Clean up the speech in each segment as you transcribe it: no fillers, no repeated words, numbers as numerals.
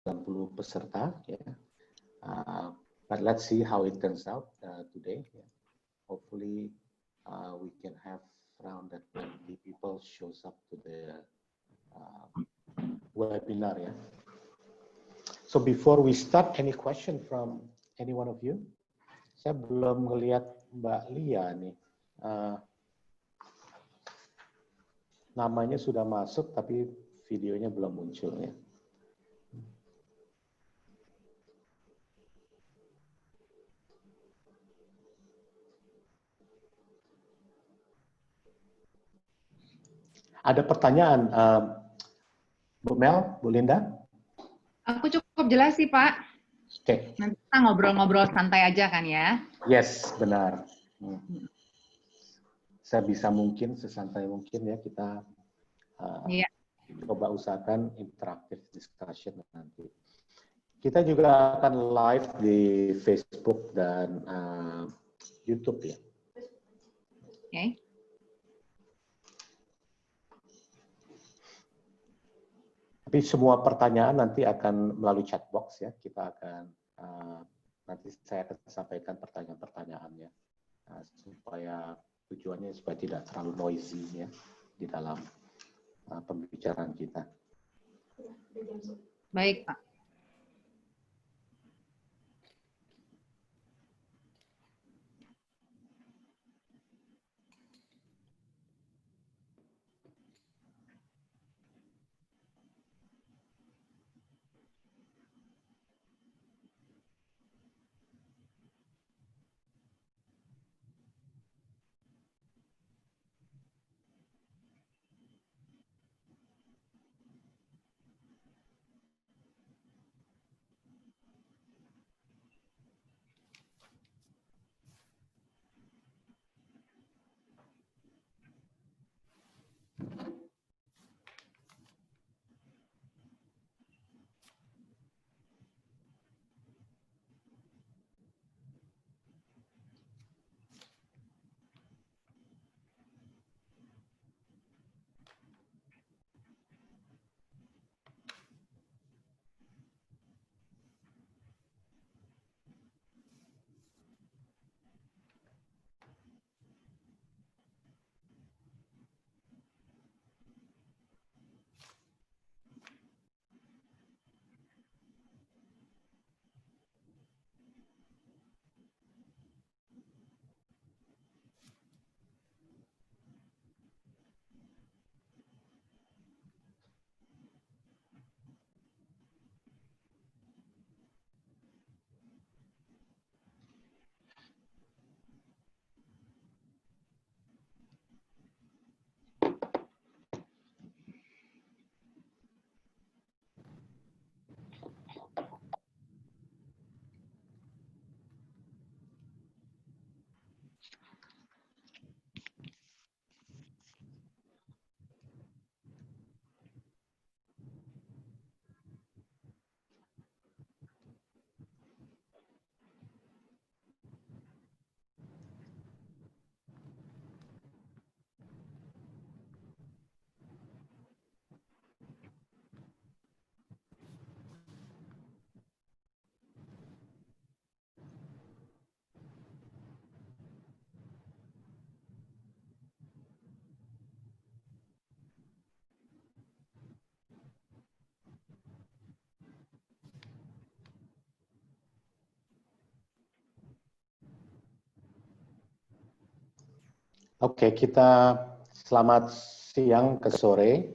90 peserta ya. But let's see how it turns out today. Yeah. Hopefully we can have around that 20 people shows up to the webinar ya. So before we start, any question from any one of you? Saya belum melihat Mbak Lia nih. Namanya sudah masuk tapi videonya belum muncul ya. Ada pertanyaan, Bu Mel, Bu Linda? Aku cukup jelas sih, Pak. Oke. Nanti kita ngobrol-ngobrol santai aja kan ya? Yes, benar. Sebisa mungkin, sesantai mungkin ya kita coba usahakan interaktif discussion nanti. Kita juga akan live di Facebook dan YouTube ya. Oke. Tapi semua pertanyaan nanti akan melalui chat box ya. Kita akan nanti saya akan sampaikan pertanyaan-pertanyaannya supaya tujuannya supaya tidak terlalu noisy ya di dalam pembicaraan kita. Baik, Pak. Oke, kita selamat siang ke sore.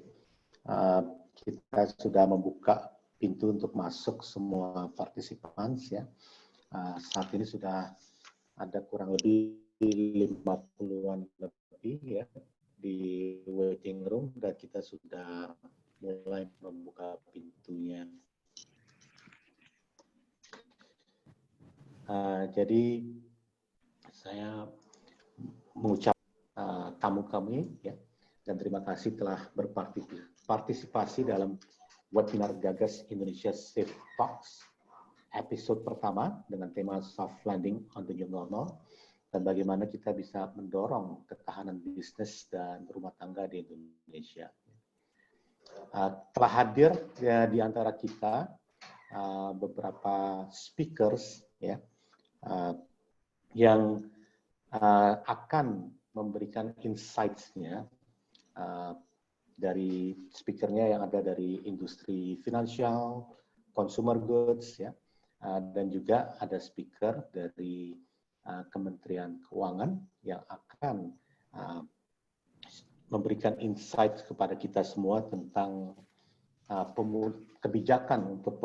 Kita sudah membuka pintu untuk masuk semua partisipan ya. Saat ini sudah ada kurang lebih 50-an lebih ya di waiting room dan kita sudah mulai membuka pintunya. Jadi saya mengucapkan tamu kami ya dan terima kasih telah berpartisipasi dalam webinar Gagas Indonesia Safe Talks episode pertama dengan tema soft landing on the new normal dan bagaimana kita bisa mendorong ketahanan bisnis dan rumah tangga di Indonesia. Telah hadir ya, di antara kita beberapa speakers ya yang akan memberikan insights-nya dari speakernya yang ada dari industri finansial, consumer goods ya, dan juga ada speaker dari Kementerian Keuangan yang akan memberikan insight kepada kita semua tentang kebijakan untuk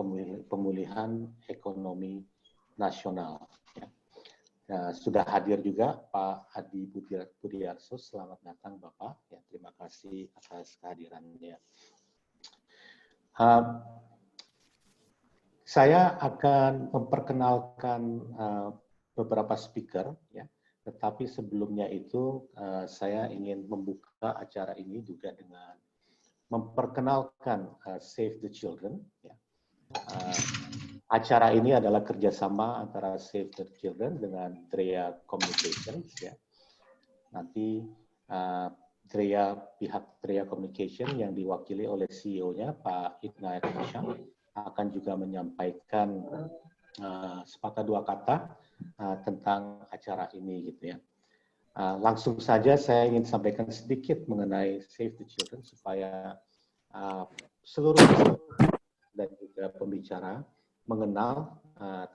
pemulihan ekonomi nasional. Sudah hadir juga Pak Adi Budiarso. Selamat datang Bapak. Ya, terima kasih atas kehadirannya. Saya akan memperkenalkan beberapa speaker, ya. Tetapi sebelumnya itu saya ingin membuka acara ini juga dengan memperkenalkan Save the Children. Ya. Acara ini adalah kerjasama antara Save the Children dengan Drea Communications. Ya. Nanti pihak Drea Communication yang diwakili oleh CEO-nya Pak Inayat Hisham akan juga menyampaikan sepatah dua kata tentang acara ini, gitu ya. Langsung saja saya ingin sampaikan sedikit mengenai Save the Children supaya seluruh dan juga pembicara mengenal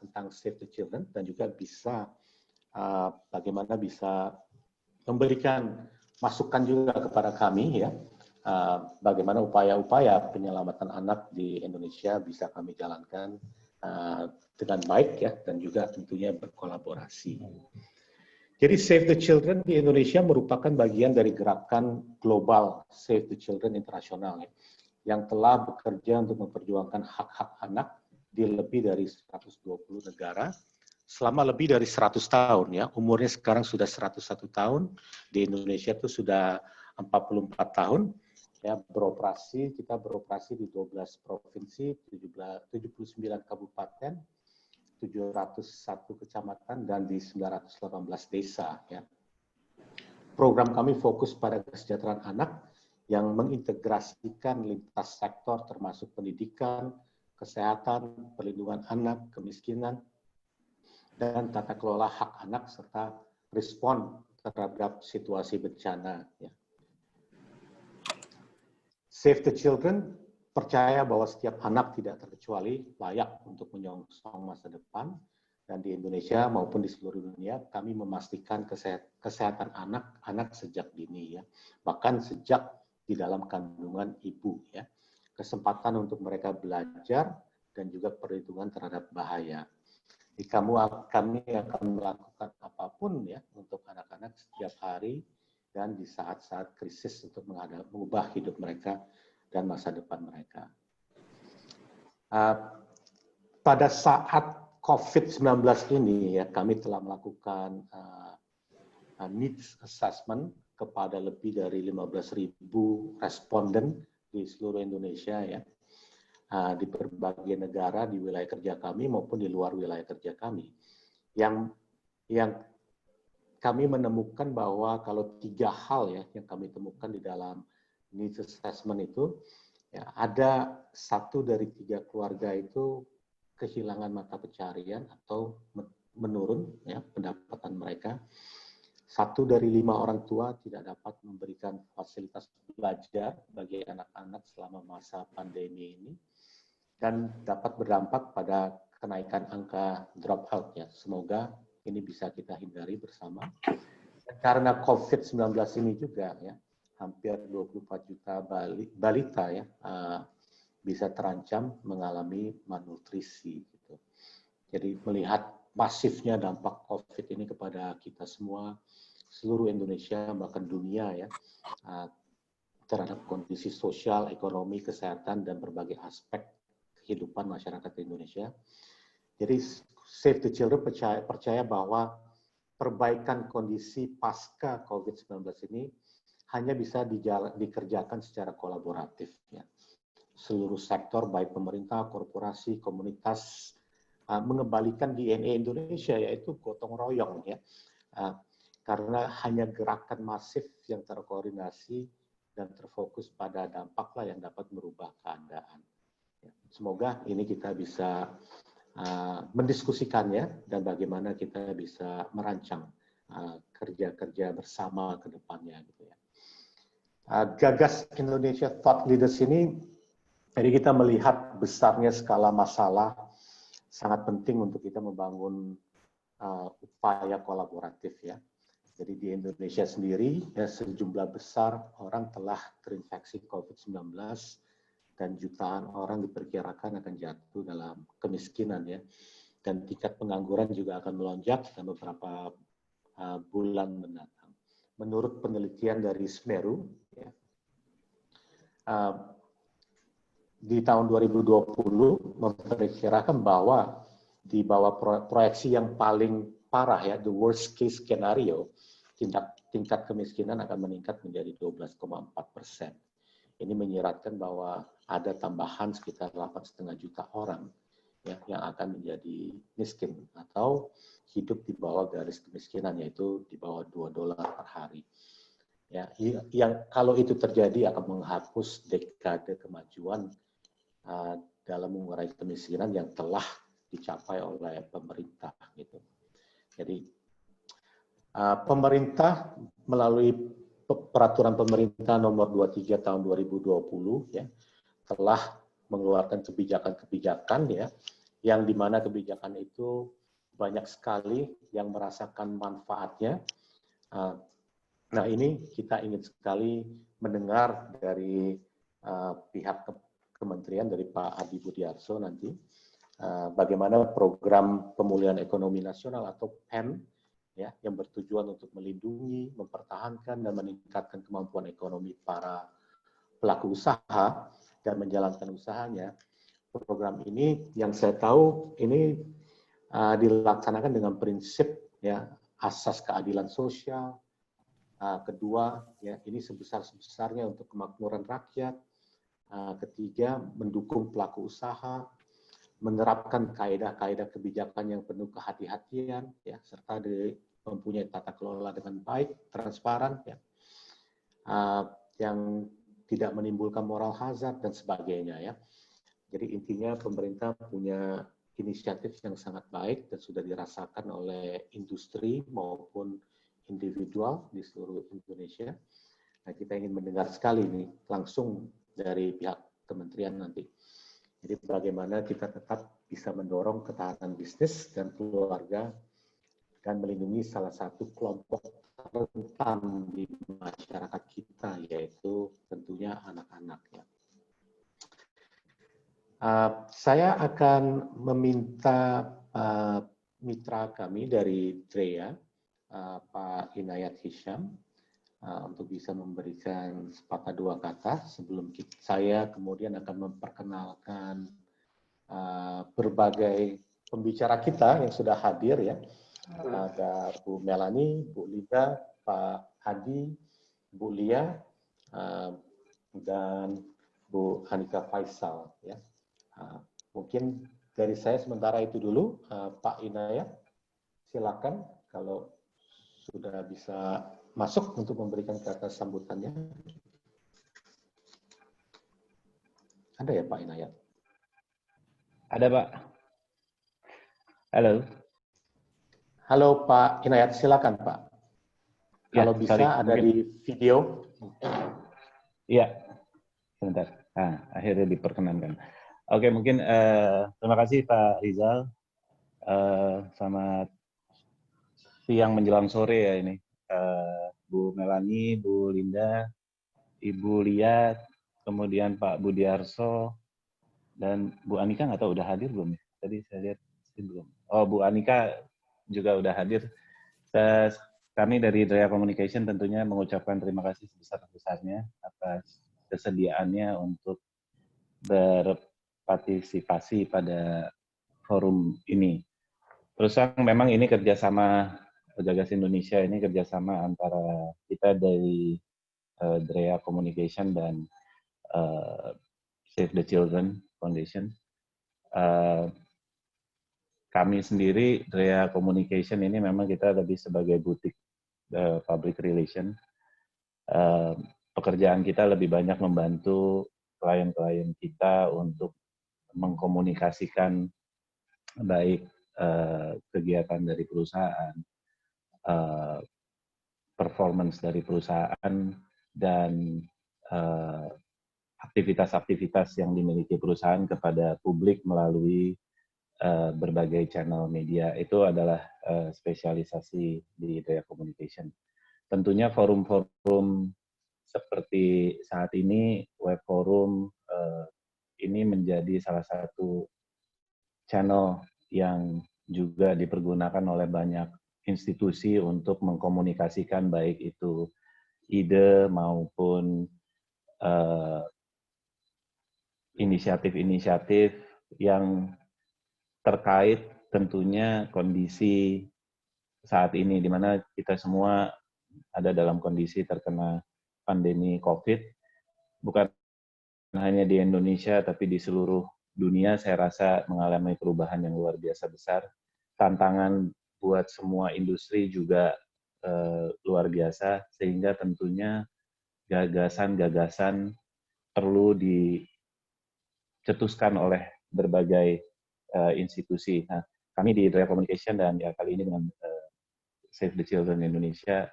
tentang Save the Children dan juga bisa bagaimana bisa memberikan masukan juga kepada kami ya, bagaimana upaya-upaya penyelamatan anak di Indonesia bisa kami jalankan dengan baik ya, dan juga tentunya berkolaborasi. Jadi Save the Children di Indonesia merupakan bagian dari gerakan global Save the Children internasional ya, yang telah bekerja untuk memperjuangkan hak-hak anak di lebih dari 120 negara selama lebih dari 100 tahun ya. Umurnya sekarang sudah 101 tahun. Di Indonesia itu sudah 44 tahun. Ya, kita beroperasi di 12 provinsi, 79 kabupaten, 701 kecamatan dan di 918 desa ya. Program kami fokus pada kesejahteraan anak yang mengintegrasikan lintas sektor termasuk pendidikan, kesehatan, perlindungan anak, kemiskinan, dan tata kelola hak anak serta respon terhadap situasi bencana. Ya. Save the Children percaya bahwa setiap anak tidak terkecuali layak untuk menyongsong masa depan, dan di Indonesia maupun di seluruh dunia kami memastikan kesehatan anak-anak sejak dini ya, bahkan sejak di dalam kandungan ibu ya. Kesempatan untuk mereka belajar dan juga perlindungan terhadap bahaya. Jadi kami akan melakukan apapun ya untuk anak-anak setiap hari dan di saat-saat krisis untuk mengubah hidup mereka dan masa depan mereka. Pada saat COVID-19 ini ya, kami telah melakukan needs assessment kepada lebih dari 15.000 responden di seluruh Indonesia ya, di berbagai negara di wilayah kerja kami maupun di luar wilayah kerja kami. Yang kami menemukan bahwa kalau 3 hal ya yang kami temukan di dalam needs assessment itu, ya, ada 1 dari 3 keluarga itu kehilangan mata pencarian atau menurun ya pendapatan mereka. 1 dari 5 orang tua tidak dapat memberikan fasilitas belajar bagi anak-anak selama masa pandemi ini, dan dapat berdampak pada kenaikan angka dropout ya. Semoga ini bisa kita hindari bersama. Karena COVID-19 ini juga ya, hampir 24 juta balita ya bisa terancam mengalami malnutrisi gitu. Jadi melihat masifnya dampak COVID ini kepada kita semua, seluruh Indonesia bahkan dunia ya, terhadap kondisi sosial, ekonomi, kesehatan dan berbagai aspek kehidupan masyarakat Indonesia. Jadi Save the Children percaya bahwa perbaikan kondisi pasca COVID-19 ini hanya bisa dikerjakan secara kolaboratif ya. Seluruh sektor baik pemerintah, korporasi, komunitas mengembalikan DNA Indonesia yaitu gotong royong ya. Karena hanya gerakan masif yang terkoordinasi dan terfokus pada dampaklah yang dapat merubah keadaan. Semoga ini kita bisa mendiskusikannya dan bagaimana kita bisa merancang kerja-kerja bersama ke depannya gitu ya. Gagas Indonesia Thought Leaders ini, jadi kita melihat besarnya skala masalah, sangat penting untuk kita membangun upaya kolaboratif ya. Jadi di Indonesia sendiri ya, sejumlah besar orang telah terinfeksi COVID-19 dan jutaan orang diperkirakan akan jatuh dalam kemiskinan ya. Dan tingkat pengangguran juga akan melonjak dalam beberapa bulan mendatang. Menurut penelitian dari Smeru, ya, di tahun 2020 memperkirakan bahwa di bawah proyeksi yang paling parah ya, the worst case scenario, tingkat kemiskinan akan meningkat menjadi 12,4%. Ini menyiratkan bahwa ada tambahan sekitar 8,5 juta orang ya, yang akan menjadi miskin atau hidup di bawah garis kemiskinan, yaitu di bawah $2 per hari. Ya, yang kalau itu terjadi akan menghapus dekade kemajuan dalam mengurangi kemiskinan yang telah dicapai oleh pemerintah gitu. Jadi pemerintah melalui peraturan pemerintah nomor 23 tahun 2020 ya telah mengeluarkan kebijakan-kebijakan ya yang dimana kebijakan itu banyak sekali yang merasakan manfaatnya. Nah ini kita ingin sekali mendengar dari pihak kementerian, dari Pak Adi Budiarso nanti bagaimana program pemulihan ekonomi nasional atau PEN ya yang bertujuan untuk melindungi, mempertahankan dan meningkatkan kemampuan ekonomi para pelaku usaha dan menjalankan usahanya. Program ini yang saya tahu ini dilaksanakan dengan prinsip ya asas keadilan sosial. Kedua, ya ini sebesar-besarnya untuk kemakmuran rakyat. Ketiga, mendukung pelaku usaha, menerapkan kaedah-kaedah kebijakan yang penuh kehati-hatian, ya, serta mempunyai tata kelola dengan baik, transparan, ya, yang tidak menimbulkan moral hazard dan sebagainya, ya. Jadi intinya pemerintah punya inisiatif yang sangat baik dan sudah dirasakan oleh industri maupun individual di seluruh Indonesia. Nah, kita ingin mendengar sekali nih langsung dari pihak kementerian nanti. Jadi bagaimana kita tetap bisa mendorong ketahanan bisnis dan keluarga dan melindungi salah satu kelompok rentan di masyarakat kita, yaitu tentunya anak-anak. Ya. Saya akan meminta mitra kami dari DREA, Pak Inayat Hisham, untuk bisa memberikan sepatah dua kata sebelum saya kemudian akan memperkenalkan berbagai pembicara kita yang sudah hadir ya. Ada Bu Melani, Bu Lida, Pak Adi, Bu Lia, dan Bu Hanika Faisal ya. Mungkin dari saya sementara itu dulu, Pak Inayat, silakan kalau sudah bisa masuk untuk memberikan kata sambutannya. Ada ya Pak Inayat? Ada Pak. Halo. Halo Pak Inayat, silakan Pak. Ya, kalau bisa ada mungkin di video. Iya, sebentar. Nah, akhirnya diperkenankan. Oke, mungkin terima kasih Pak Rizal. Selamat siang menjelang sore ya ini. Bu Melani, Bu Linda, Ibu Lia, kemudian Pak Budiarso, dan Bu Anika nggak tahu udah hadir belum ya? Tadi saya lihat belum. Oh, Bu Anika juga udah hadir. Kami dari DREA Communication tentunya mengucapkan terima kasih sebesar-besarnya atas kesediaannya untuk berpartisipasi pada forum ini. Terus memang ini kerjasama Gagas Indonesia, ini kerjasama antara kita dari DREA Communication dan Save the Children Foundation. Kami sendiri, DREA Communication ini memang kita lebih sebagai butik public relation. Pekerjaan kita lebih banyak membantu klien-klien kita untuk mengkomunikasikan baik kegiatan dari perusahaan, performance dari perusahaan, dan aktivitas-aktivitas yang dimiliki perusahaan kepada publik melalui berbagai channel media. Itu adalah spesialisasi di Daya Communication. Tentunya forum-forum seperti saat ini, web forum ini menjadi salah satu channel yang juga dipergunakan oleh banyak institusi untuk mengkomunikasikan baik itu ide maupun inisiatif-inisiatif yang terkait tentunya kondisi saat ini, di mana kita semua ada dalam kondisi terkena pandemi COVID, bukan hanya di Indonesia, tapi di seluruh dunia saya rasa mengalami perubahan yang luar biasa besar. Tantangan buat semua industri juga luar biasa, sehingga tentunya gagasan-gagasan perlu dicetuskan oleh berbagai institusi. Nah, kami di Daya Communication dan ya kali ini dengan Save the Children Indonesia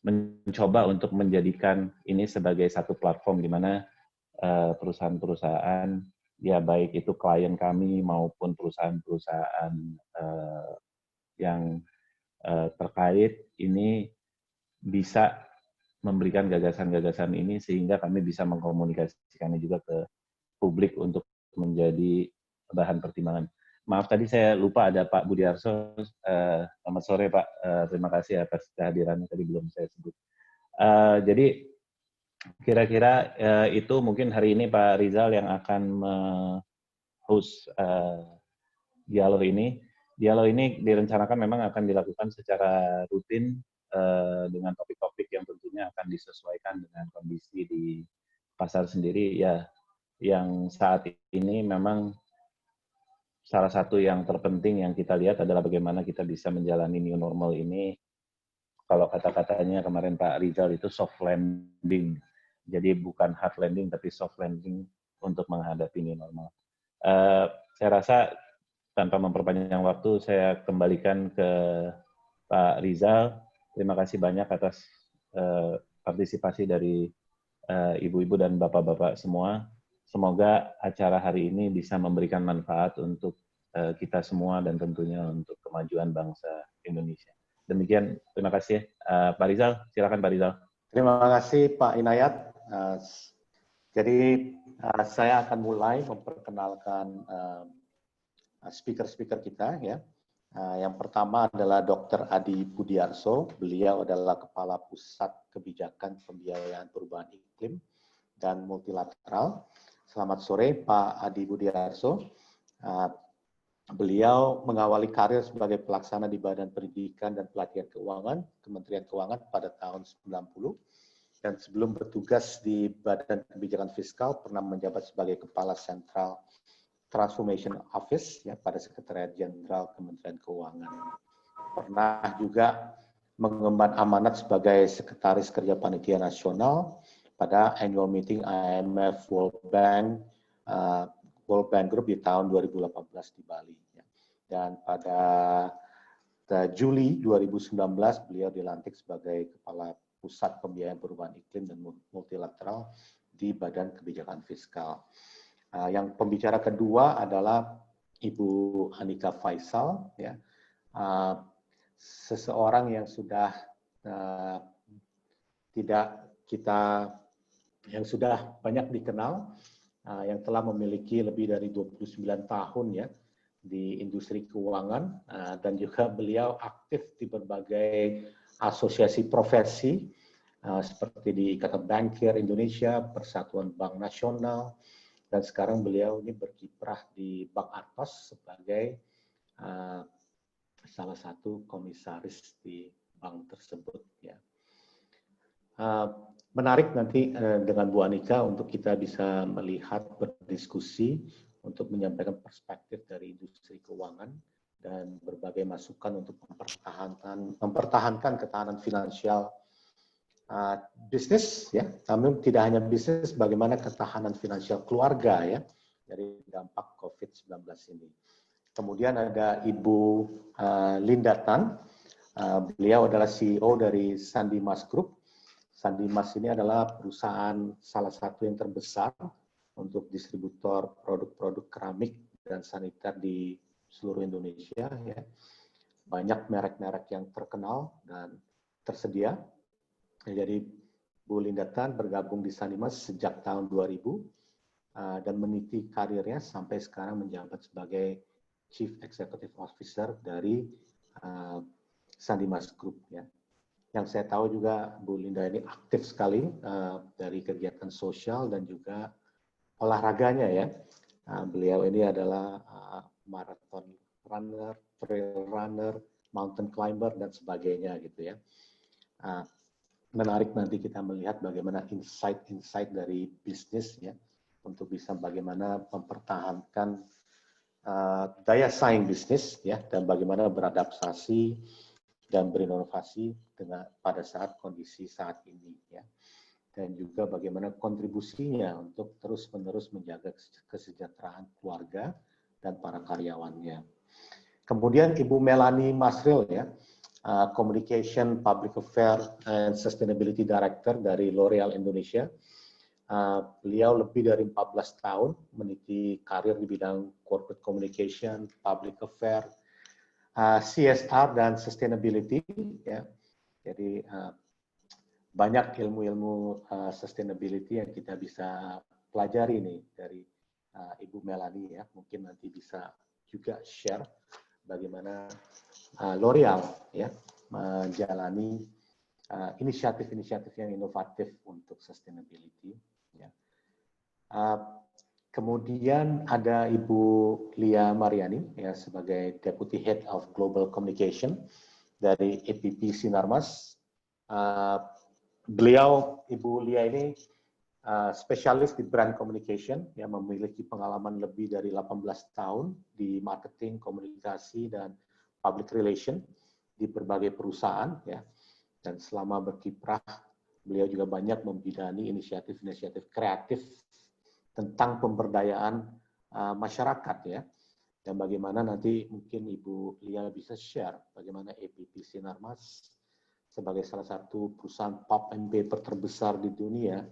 mencoba untuk menjadikan ini sebagai satu platform di mana perusahaan-perusahaan, ya baik itu klien kami maupun perusahaan-perusahaan yang terkait ini bisa memberikan gagasan-gagasan ini sehingga kami bisa mengkomunikasikannya juga ke publik untuk menjadi bahan pertimbangan. Maaf tadi saya lupa ada Pak Budiarso. Selamat sore Pak. Terima kasih atas kehadirannya tadi belum saya sebut. Jadi kira-kira itu mungkin hari ini Pak Rizal yang akan host dialog ini. Dialog ini direncanakan memang akan dilakukan secara rutin dengan topik-topik yang tentunya akan disesuaikan dengan kondisi di pasar sendiri. Ya, yang saat ini memang salah satu yang terpenting yang kita lihat adalah bagaimana kita bisa menjalani new normal ini. Kalau kata-katanya kemarin Pak Rizal itu soft landing. Jadi bukan hard landing tapi soft landing untuk menghadapi new normal. Saya rasa tanpa memperpanjang waktu saya kembalikan ke Pak Rizal. Terima kasih banyak atas partisipasi dari ibu-ibu dan bapak-bapak semua. Semoga acara hari ini bisa memberikan manfaat untuk kita semua dan tentunya untuk kemajuan bangsa Indonesia. Demikian, terima kasih. Pak Rizal, silakan Pak Rizal. Terima kasih Pak Inayat. Jadi saya akan mulai memperkenalkan speaker-speaker kita ya. Yang pertama adalah Dr. Adi Budiarso. Beliau adalah Kepala Pusat Kebijakan Pembiayaan Perubahan Iklim dan Multilateral. Selamat sore Pak Adi Budiarso. Beliau mengawali karir sebagai pelaksana di Badan Pendidikan dan Pelatihan Keuangan, Kementerian Keuangan pada tahun 90. Dan sebelum bertugas di Badan Kebijakan Fiskal, pernah menjabat sebagai Kepala Sentral Transformation Office ya, pada Sekretariat Jenderal Kementerian Keuangan. Pernah juga mengemban amanat sebagai Sekretaris Kerja Panitia Nasional pada annual meeting IMF World Bank Group di tahun 2018 di Bali. Ya. Dan pada Juli 2019 beliau dilantik sebagai Kepala Pusat Pembiayaan Perubahan Iklim dan Multilateral di Badan Kebijakan Fiskal. Yang pembicara kedua adalah Ibu Anika Faisal, ya. Seseorang yang sudah yang sudah banyak dikenal, yang telah memiliki lebih dari 29 tahun ya di industri keuangan, dan juga beliau aktif di berbagai asosiasi profesi seperti di Ikatan Bankir Indonesia, Persatuan Bank Nasional, dan sekarang beliau ini berkiprah di Bank Atos sebagai salah satu komisaris di bank tersebut. Ya. Menarik nanti dengan Bu Anika untuk kita bisa melihat, berdiskusi untuk menyampaikan perspektif dari industri keuangan dan berbagai masukan untuk mempertahankan ketahanan finansial bisnis, ya, namun tidak hanya bisnis, bagaimana ketahanan finansial keluarga ya dari dampak COVID-19 ini. Kemudian ada Ibu Linda Tan, beliau adalah CEO dari Sandimas Group. Sandimas ini adalah perusahaan salah satu yang terbesar untuk distributor produk-produk keramik dan saniter di seluruh Indonesia. Ya. Banyak merek-merek yang terkenal dan tersedia. Jadi Bu Linda Tan bergabung di Sandimas sejak tahun 2000 dan meniti karirnya sampai sekarang menjabat sebagai Chief Executive Officer dari Sandimas Group. Ya. Yang saya tahu juga Bu Linda ini aktif sekali dari kegiatan sosial dan juga olahraganya ya. Beliau ini adalah marathon runner, trail runner, mountain climber dan sebagainya gitu ya. Menarik nanti kita melihat bagaimana insight-insight dari bisnis ya untuk bisa bagaimana mempertahankan daya saing bisnis ya dan bagaimana beradaptasi dan berinovasi dengan pada saat kondisi saat ini ya. Dan juga bagaimana kontribusinya untuk terus-menerus menjaga kesejahteraan keluarga dan para karyawannya. Kemudian Ibu Melanie Masril ya, Communication, Public Affairs and Sustainability Director dari L'Oreal Indonesia. Beliau lebih dari 14 tahun meniti karir di bidang corporate communication, public affairs, CSR dan sustainability. Ya. Jadi banyak ilmu-ilmu sustainability yang kita bisa pelajari nih dari Ibu Melanie ya. Mungkin nanti bisa juga share bagaimana L'Oreal ya menjalani inisiatif-inisiatif yang inovatif untuk sustainability. Ya. Kemudian ada Ibu Lia Mariani ya sebagai Deputy Head of Global Communication dari APP Sinarmas. Beliau Ibu Lia ini spesialis di brand communication yang memiliki pengalaman lebih dari 18 tahun di marketing, komunikasi dan public relation di berbagai perusahaan ya. Dan selama berkiprah beliau juga banyak membidani inisiatif-inisiatif kreatif tentang pemberdayaan masyarakat ya. Dan bagaimana nanti mungkin Ibu Lia bisa share bagaimana APP Sinarmas sebagai salah satu perusahaan pulp and paper terbesar di dunia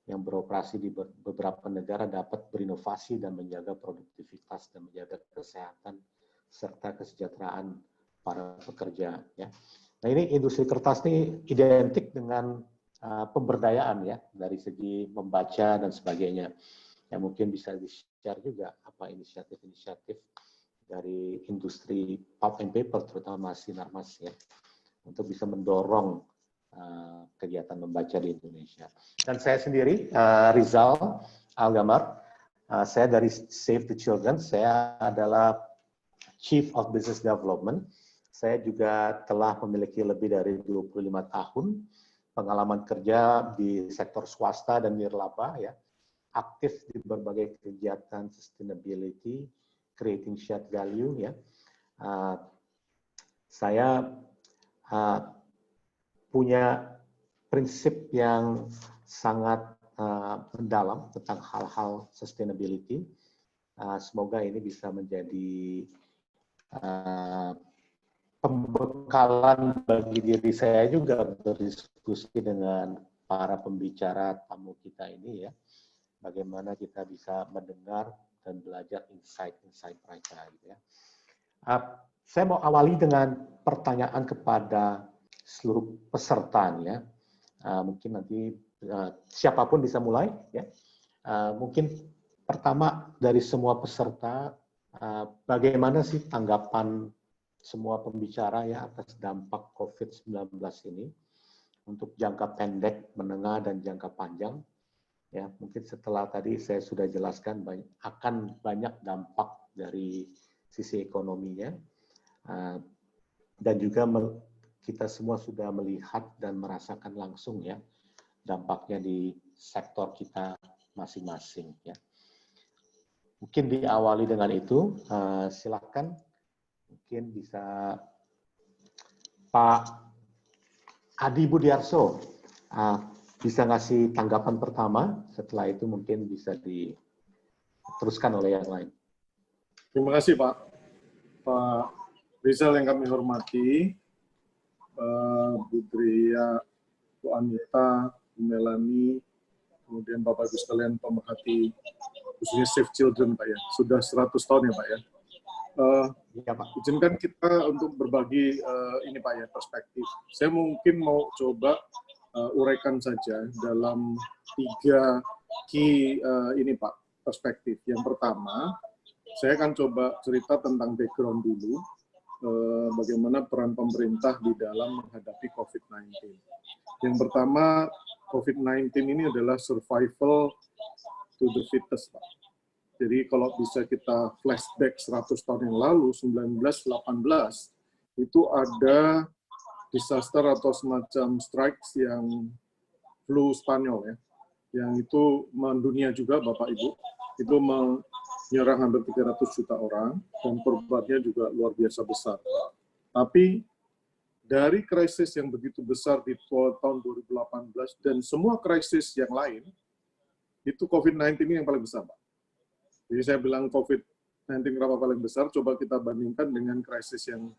yang beroperasi di beberapa negara dapat berinovasi dan menjaga produktivitas dan menjaga kesehatan serta kesejahteraan para pekerja ya. Nah ini industri kertas ini identik dengan pemberdayaan ya dari segi membaca dan sebagainya. Ya mungkin bisa di-share juga apa inisiatif-inisiatif dari industri pulp and paper terutama Sinarmas ya untuk bisa mendorong kegiatan membaca di Indonesia. Dan saya sendiri Rizal Algamar, saya dari Save the Children, saya adalah Chief of Business Development. Saya juga telah memiliki lebih dari 25 tahun pengalaman kerja di sektor swasta dan nirlaba ya. Aktif di berbagai kegiatan sustainability, creating shared value ya. Saya punya prinsip yang sangat mendalam tentang hal-hal sustainability. Semoga ini bisa menjadi pembekalan bagi diri saya juga berdiskusi dengan para pembicara tamu kita ini ya. Bagaimana kita bisa mendengar dan belajar insight-insight mereka gitu ya. Saya mau awali dengan pertanyaan kepada seluruh peserta ya. Mungkin nanti siapapun bisa mulai ya. Mungkin pertama dari semua peserta, bagaimana sih tanggapan semua pembicara ya atas dampak COVID-19 ini untuk jangka pendek, menengah dan jangka panjang. Ya, mungkin setelah tadi saya sudah jelaskan akan banyak dampak dari sisi ekonominya dan juga kita semua sudah melihat dan merasakan langsung ya dampaknya di sektor kita masing-masing ya. Mungkin diawali dengan itu, silakan mungkin bisa Pak Adi Budiarso bisa ngasih tanggapan pertama, setelah itu mungkin bisa diteruskan oleh yang lain. Terima kasih Pak. Pak Rizal yang kami hormati, Bu Dria, Bu Anita, Bu Melani, kemudian Bapak Ibu sekalian pemerhati khususnya Save Children Pak ya. Sudah 100 tahun ya Pak ya. Ya, Pak. Izinkan kita untuk berbagi ini Pak ya, perspektif. Saya mungkin mau coba uraikan saja dalam 3 key ini Pak, perspektif. Yang pertama, saya akan coba cerita tentang background dulu, bagaimana peran pemerintah di dalam menghadapi COVID-19. Yang pertama, COVID-19 ini adalah survival to the fittest Pak. Jadi kalau bisa kita flashback 100 tahun yang lalu, 1918, itu ada disaster atau semacam strikes yang flu Spanyol ya, yang itu mendunia juga Bapak Ibu, itu menyerang hampir 300 juta orang, dan korbannya juga luar biasa besar. Tapi dari krisis yang begitu besar di tahun 2018 dan semua krisis yang lain, itu COVID-19 ini yang paling besar Pak. Jadi saya bilang COVID-19 kenapa paling besar, coba kita bandingkan dengan krisis yang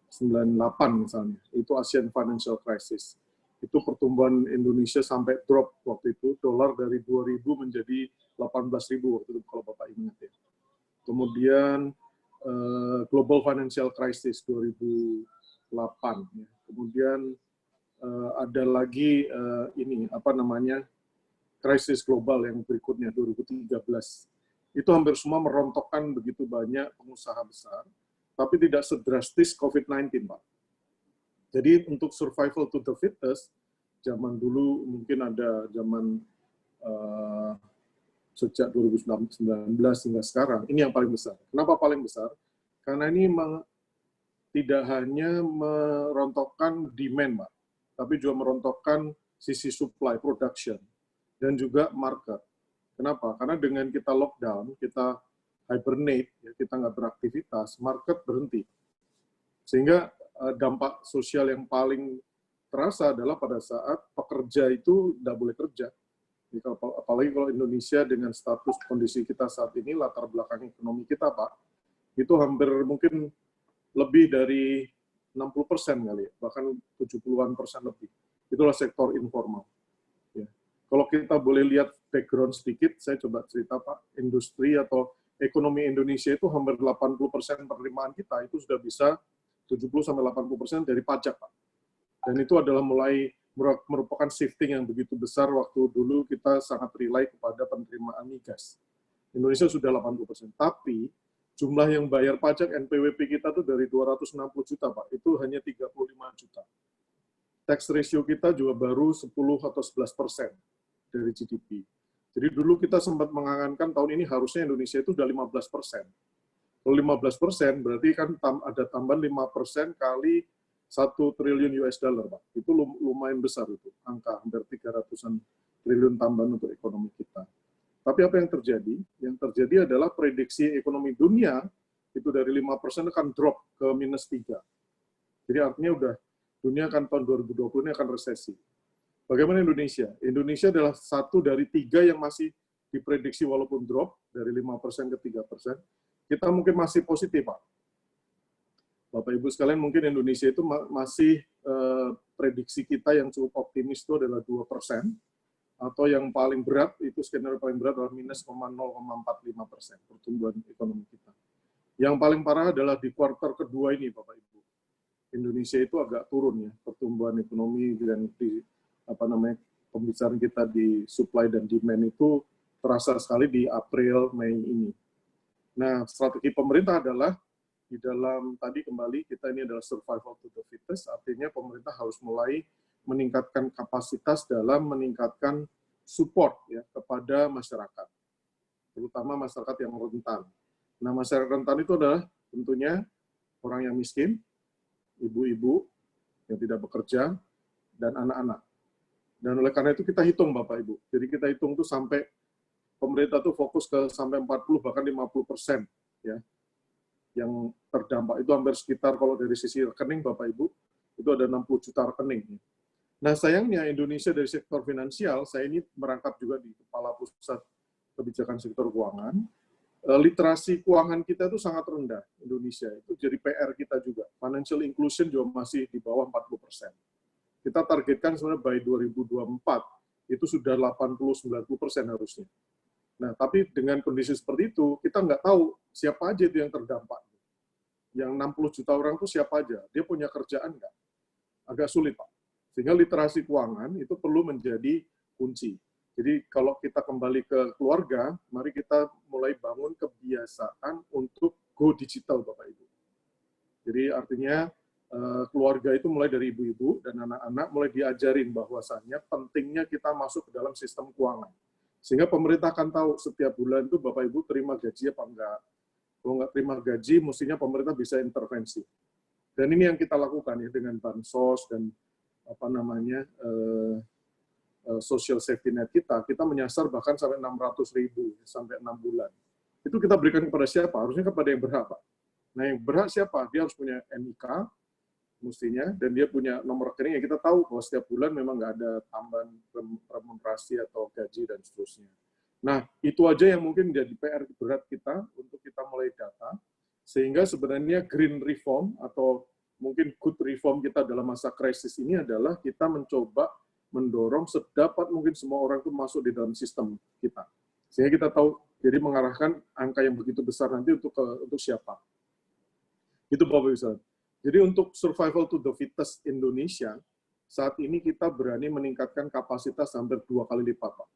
98 misalnya, itu Asian Financial Crisis. Itu pertumbuhan Indonesia sampai drop waktu itu, dolar dari 2.000 menjadi 18.000 waktu itu kalau Bapak ingat ya. Kemudian Global Financial Crisis 2008. Ya. Kemudian ada lagi ini apa namanya krisis global yang berikutnya 2013. Itu hampir semua merontokkan begitu banyak pengusaha besar, tapi tidak sedrastis COVID-19, Pak. Jadi untuk survival to the fittest, zaman dulu mungkin ada zaman sejak 2019 hingga sekarang, ini yang paling besar. Kenapa paling besar? Karena ini tidak hanya merontokkan demand, Pak, tapi juga merontokkan sisi supply, production, dan juga market. Kenapa? Karena dengan kita lockdown, kita hibernate, ya, kita nggak beraktivitas, market berhenti. Sehingga dampak sosial yang paling terasa adalah pada saat pekerja itu tidak boleh kerja. Apalagi kalau Indonesia dengan status kondisi kita saat ini, latar belakang ekonomi kita, Pak, itu hampir mungkin lebih dari 60% kali, bahkan 70-an% lebih. Itulah sektor informal. Ya. Kalau kita boleh lihat background sedikit, saya coba cerita Pak, industri atau ekonomi Indonesia itu hampir 80% penerimaan kita itu sudah bisa 70-80% dari pajak Pak. Dan itu adalah mulai merupakan shifting yang begitu besar waktu dulu kita sangat rely kepada penerimaan migas. Indonesia sudah 80%, tapi jumlah yang bayar pajak NPWP kita tuh dari 260 juta Pak, itu hanya 35 juta. Tax ratio kita juga baru 10 atau 11% dari GDP. Jadi dulu kita sempat mengangankan tahun ini harusnya Indonesia itu sudah 15%. Kalau 15% berarti kan ada tambahan 5% kali 1 triliun US dollar, Pak. Itu lumayan besar itu, angka hampir 300-an triliun tambahan untuk ekonomi kita. Tapi apa yang terjadi? Yang terjadi adalah prediksi ekonomi dunia itu dari 5% akan drop ke -3. Jadi artinya udah dunia akan tahun 2020 ini akan resesi. Bagaimana Indonesia? Indonesia adalah satu dari 3 yang masih diprediksi walaupun drop dari 5% ke 3%, kita mungkin masih positif, Pak. Bapak Ibu sekalian, mungkin Indonesia itu masih prediksi kita yang cukup optimis itu adalah 2%, atau yang paling berat, itu skenario paling berat adalah -0,45% pertumbuhan ekonomi kita. Yang paling parah adalah di kuartal kedua ini, Bapak Ibu. Indonesia itu agak turun ya, pertumbuhan ekonomi dan di pembicaraan kita di supply dan demand itu terasa sekali di April, Mei ini. Nah, strategi pemerintah adalah di dalam tadi kembali kita ini adalah survival to the fittest, artinya pemerintah harus mulai meningkatkan kapasitas dalam meningkatkan support ya kepada masyarakat, terutama masyarakat yang rentan. Nah, masyarakat rentan itu adalah tentunya orang yang miskin, ibu-ibu yang tidak bekerja, dan anak-anak. Dan oleh karena itu kita hitung Bapak Ibu. Jadi kita hitung tuh sampai pemerintah tuh fokus ke sampai 40 bahkan 50% ya. Yang terdampak itu hampir sekitar kalau dari sisi rekening Bapak Ibu itu ada 60 juta rekening. Nah, sayangnya Indonesia dari sektor finansial, saya ini merangkap juga di Kepala Pusat Kebijakan Sektor Keuangan, literasi keuangan kita itu sangat rendah Indonesia. Itu jadi PR kita juga. Financial inclusion juga masih di bawah 40%. Kita targetkan sebenarnya by 2024 itu sudah 80-90% harusnya. Nah, tapi dengan kondisi seperti itu, kita nggak tahu siapa aja itu yang terdampak. Yang 60 juta orang itu siapa aja? Dia punya kerjaan nggak? Agak sulit, Pak. Sehingga literasi keuangan itu perlu menjadi kunci. Jadi kalau kita kembali ke keluarga, mari kita mulai bangun kebiasaan untuk go digital, Bapak Ibu. Jadi artinya keluarga itu mulai dari ibu-ibu dan anak-anak mulai diajarin bahwasannya pentingnya kita masuk ke dalam sistem keuangan. Sehingga pemerintah akan tahu setiap bulan itu Bapak Ibu terima gaji apa enggak. Kalau nggak terima gaji, mestinya pemerintah bisa intervensi. Dan ini yang kita lakukan ya dengan bansos dan social safety net kita menyasar bahkan sampai 600.000 sampai 6 bulan. Itu kita berikan kepada siapa? Harusnya kepada yang berhak, Pak. Nah, yang berhak siapa? Dia harus punya NIK, mestinya, dan dia punya nomor rekening yang kita tahu bahwa setiap bulan memang nggak ada tambahan remunerasi atau gaji dan seterusnya. Nah, itu aja yang mungkin menjadi PR berat kita untuk kita mulai data, sehingga sebenarnya green reform atau mungkin good reform kita dalam masa krisis ini adalah kita mencoba mendorong sedapat mungkin semua orang itu masuk di dalam sistem kita. Sehingga kita tahu, jadi mengarahkan angka yang begitu besar nanti untuk siapa. Itu Bapak Ibu. Jadi untuk survival to the fittest Indonesia, saat ini kita berani meningkatkan kapasitas hampir 2 kali lipat, Pak.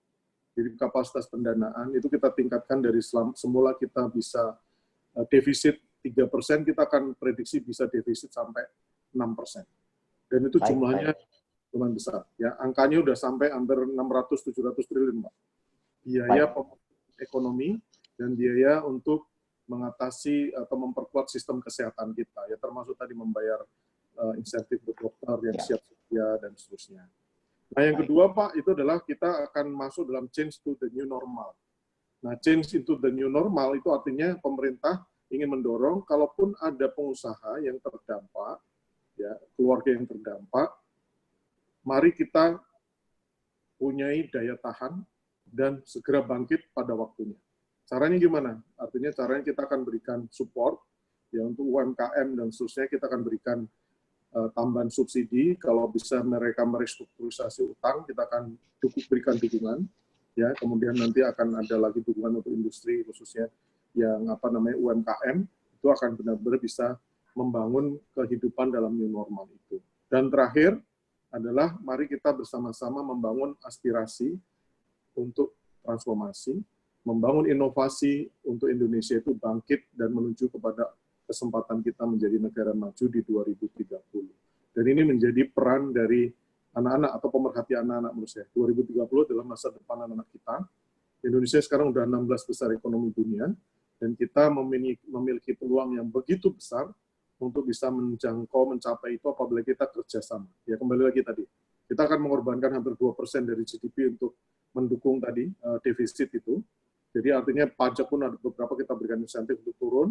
Jadi kapasitas pendanaan itu kita tingkatkan dari semula kita bisa defisit 3%, kita akan prediksi bisa defisit sampai 6%. Dan itu jumlahnya lumayan besar. Ya, angkanya udah sampai hampir 600-700 triliun, Pak. Biaya ekonomi dan biaya untuk mengatasi atau memperkuat sistem kesehatan kita, ya termasuk tadi membayar insentif dokter yang siap sedia dan seterusnya. Nah, yang kedua, Pak, itu adalah kita akan masuk dalam change to the new normal. Nah, change into the new normal itu artinya pemerintah ingin mendorong, kalaupun ada pengusaha yang terdampak, ya keluarga yang terdampak, mari kita punyai daya tahan dan segera bangkit pada waktunya. Caranya gimana? Artinya caranya kita akan berikan support, ya untuk UMKM dan seterusnya kita akan berikan tambahan subsidi, kalau bisa mereka merestrukturisasi utang, kita akan berikan dukungan, ya kemudian nanti akan ada lagi dukungan untuk industri khususnya yang UMKM, itu akan benar-benar bisa membangun kehidupan dalam new normal itu. Dan terakhir adalah mari kita bersama-sama membangun aspirasi untuk transformasi, membangun inovasi untuk Indonesia itu bangkit dan menuju kepada kesempatan kita menjadi negara maju di 2030. Dan ini menjadi peran dari anak-anak atau pemerhati anak-anak menurut saya. 2030 adalah masa depan anak-anak kita. Indonesia sekarang sudah 16 besar ekonomi dunia, dan kita memiliki peluang yang begitu besar untuk bisa mencapai itu apabila kita kerjasama. Ya kembali lagi tadi, kita akan mengorbankan hampir 2% dari GDP untuk mendukung tadi defisit itu. Jadi artinya pajak pun ada beberapa kita berikan insentif untuk turun,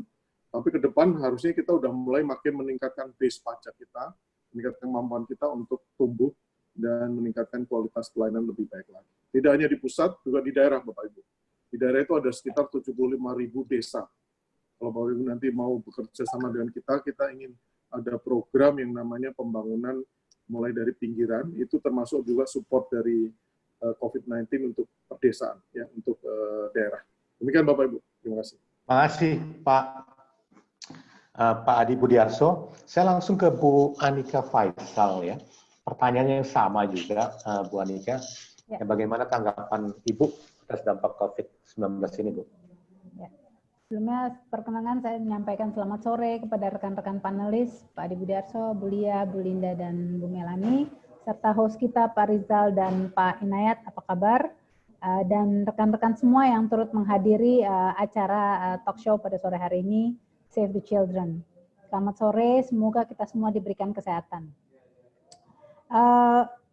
tapi ke depan harusnya kita udah mulai makin meningkatkan base pajak kita, meningkatkan kemampuan kita untuk tumbuh dan meningkatkan kualitas pelayanan lebih baik lagi. Tidak hanya di pusat, juga di daerah, Bapak Ibu. Di daerah itu ada sekitar 75.000 desa. Kalau Bapak Ibu nanti mau bekerja sama dengan kita ingin ada program yang namanya pembangunan mulai dari pinggiran, itu termasuk juga support dari COVID-19 untuk perdesaan, ya, untuk daerah. Demikian Bapak Ibu. Terima kasih. Terima kasih Pak Adi Budiarso. Saya langsung ke Bu Anika Faisal ya. Pertanyaannya yang sama juga, Bu Anika. Ya. Bagaimana tanggapan Ibu atas dampak COVID-19 ini, Bu? Ya. Sebelumnya, perkenalkan saya menyampaikan selamat sore kepada rekan-rekan panelis, Pak Adi Budiarso, Bu Lia, Bu Linda, dan Bu Melani, serta host kita, Pak Rizal dan Pak Inayat, apa kabar? Dan rekan-rekan semua yang turut menghadiri acara talk show pada sore hari ini, Save the Children. Selamat sore, semoga kita semua diberikan kesehatan.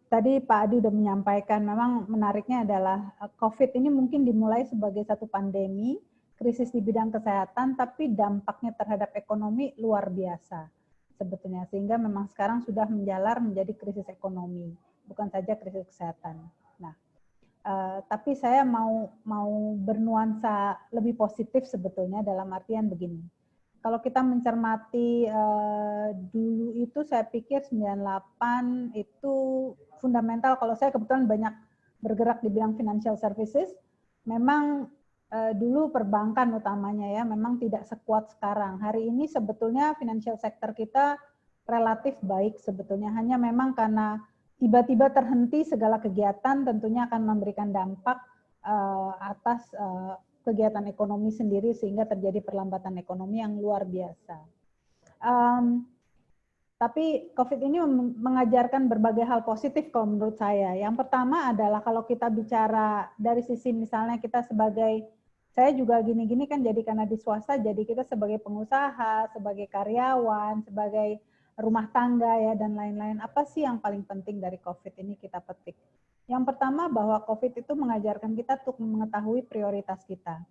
Tadi Pak Adi sudah menyampaikan, memang menariknya adalah COVID ini mungkin dimulai sebagai satu pandemi, krisis di bidang kesehatan, tapi dampaknya terhadap ekonomi luar biasa sebetulnya. Sehingga memang sekarang sudah menjalar menjadi krisis ekonomi. bukan saja krisis kesehatan. Nah, tapi saya mau bernuansa lebih positif sebetulnya dalam artian begini. Kalau kita mencermati dulu itu saya pikir 98 itu fundamental. Kalau saya kebetulan banyak bergerak di bidang financial services, memang dulu perbankan utamanya ya, memang tidak sekuat sekarang. Hari ini sebetulnya financial sector kita relatif baik sebetulnya, hanya memang karena tiba-tiba terhenti segala kegiatan tentunya akan memberikan dampak atas kegiatan ekonomi sendiri sehingga terjadi perlambatan ekonomi yang luar biasa. Tapi COVID ini mengajarkan berbagai hal positif kalau menurut saya. Yang pertama adalah kalau kita bicara dari sisi misalnya kita sebagai, saya juga gini-gini kan jadi karena di swasta, jadi kita sebagai pengusaha, sebagai karyawan, sebagai rumah tangga ya dan lain-lain. Apa sih yang paling penting dari COVID ini kita petik? Yang pertama bahwa COVID itu mengajarkan kita untuk mengetahui prioritas kita.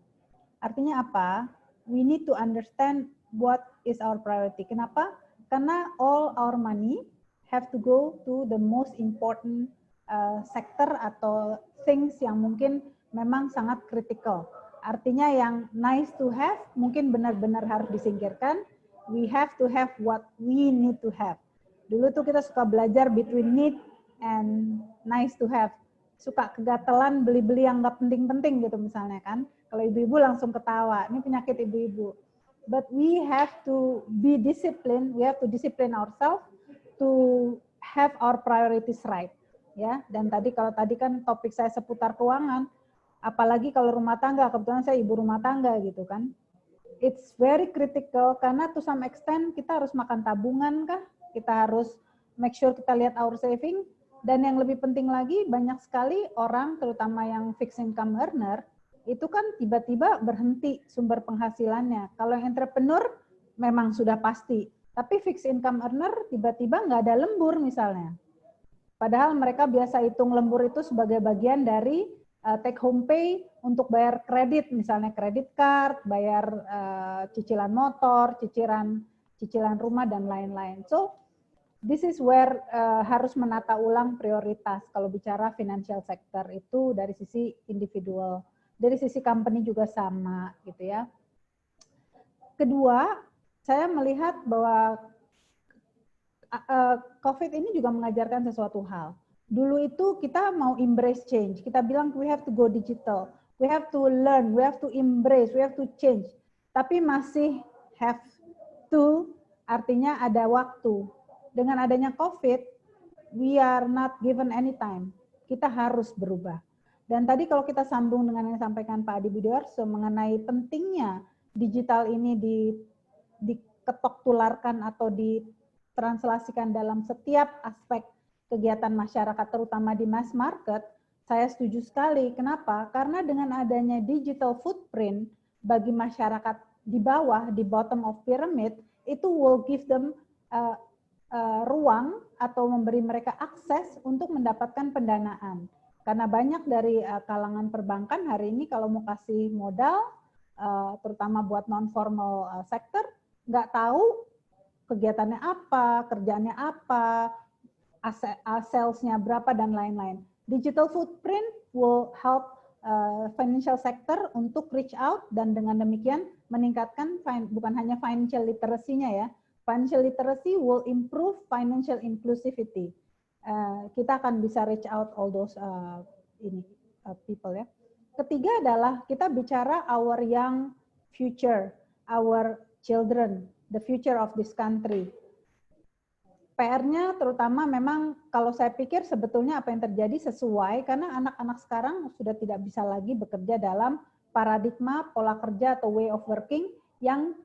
Artinya apa? We need to understand what is our priority. Kenapa? Karena all our money have to go to the most important sector atau things yang mungkin memang sangat critical. Artinya yang nice to have mungkin benar-benar harus disingkirkan. We have to have what we need to have. Dulu tuh kita suka belajar between need and nice to have. Suka kegatelan beli-beli yang nggak penting-penting gitu misalnya kan. Kalau ibu-ibu langsung ketawa, ini penyakit ibu-ibu. But we have to be disciplined, we have to discipline ourselves to have our priorities right. Ya, dan kalau tadi kan topik saya seputar keuangan, apalagi kalau rumah tangga, kebetulan saya ibu rumah tangga gitu kan. It's very critical karena to some extent kita harus makan tabungan kah? Kita harus make sure kita lihat our saving. Dan yang lebih penting lagi, banyak sekali orang, terutama yang fixed income earner, itu kan tiba-tiba berhenti sumber penghasilannya. Kalau yang entrepreneur memang sudah pasti, tapi fixed income earner tiba-tiba nggak ada lembur misalnya. Padahal mereka biasa hitung lembur itu sebagai bagian dari take home pay untuk bayar kredit, misalnya kredit card, bayar cicilan motor, cicilan rumah, dan lain-lain. So, this is where harus menata ulang prioritas kalau bicara financial sector itu dari sisi individual. Dari sisi company juga sama gitu ya. Kedua, saya melihat bahwa COVID ini juga mengajarkan sesuatu hal. Dulu itu kita mau embrace change. Kita bilang we have to go digital. We have to learn, we have to embrace, we have to change. Tapi masih have to, artinya ada waktu. Dengan adanya COVID, we are not given any time. Kita harus berubah. Dan tadi kalau kita sambung dengan yang disampaikan Pak Adi Budiarso mengenai pentingnya digital ini diketok tularkan atau ditranslasikan dalam setiap aspek kegiatan masyarakat, terutama di mass market, saya setuju sekali. Kenapa? Karena dengan adanya digital footprint bagi masyarakat di bawah, di bottom of pyramid, itu will give them ruang atau memberi mereka akses untuk mendapatkan pendanaan. Karena banyak dari kalangan perbankan hari ini kalau mau kasih modal, terutama buat non-formal sector, nggak tahu kegiatannya apa, kerjaannya apa, sales-nya berapa, dan lain-lain. Digital footprint will help financial sector untuk reach out dan dengan demikian meningkatkan bukan hanya financial literacy-nya ya. Financial literacy will improve financial inclusivity. Kita akan bisa reach out all those people ya. Ketiga adalah kita bicara our young future, our children, the future of this country. PR-nya terutama memang kalau saya pikir sebetulnya apa yang terjadi sesuai karena anak-anak sekarang sudah tidak bisa lagi bekerja dalam paradigma pola kerja atau way of working yang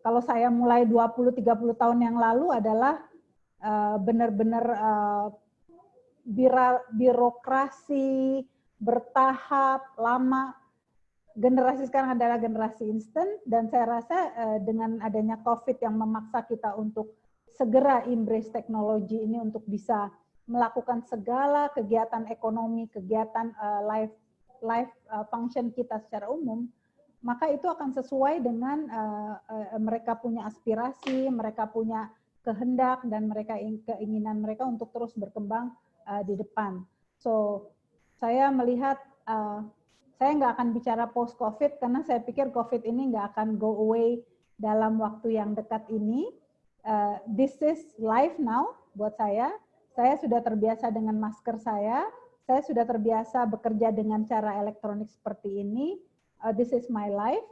kalau saya mulai 20-30 tahun yang lalu adalah benar-benar birokrasi, bertahap, lama. Generasi sekarang adalah generasi instan, dan saya rasa dengan adanya COVID yang memaksa kita untuk segera embrace teknologi ini untuk bisa melakukan segala kegiatan ekonomi, kegiatan life function kita secara umum, maka itu akan sesuai dengan mereka punya aspirasi, mereka punya kehendak, dan mereka keinginan mereka untuk terus berkembang di depan. So saya melihat saya nggak akan bicara post COVID karena saya pikir COVID ini nggak akan go away dalam waktu yang dekat ini. This is life now buat saya. Saya sudah terbiasa dengan masker saya sudah terbiasa bekerja dengan cara elektronik seperti ini. This is my life.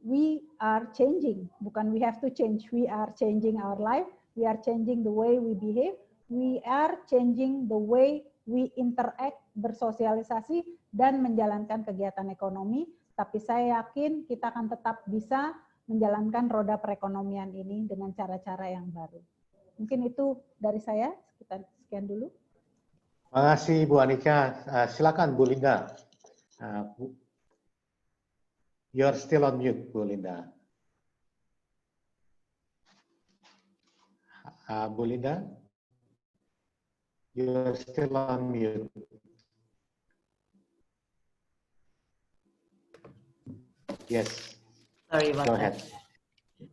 We are changing, bukan we have to change. We are changing our life. We are changing the way we behave. We are changing the way we interact, bersosialisasi, dan menjalankan kegiatan ekonomi. Tapi saya yakin kita akan tetap bisa menjalankan roda perekonomian ini dengan cara-cara yang baru. Mungkin itu dari saya. Kita sekian dulu. Terima kasih Bu Anika. Silakan Bu Linda. You're still on mute, Bu Linda. Bu Linda, you're still on mute. Yes. Sorry about Go that. ahead.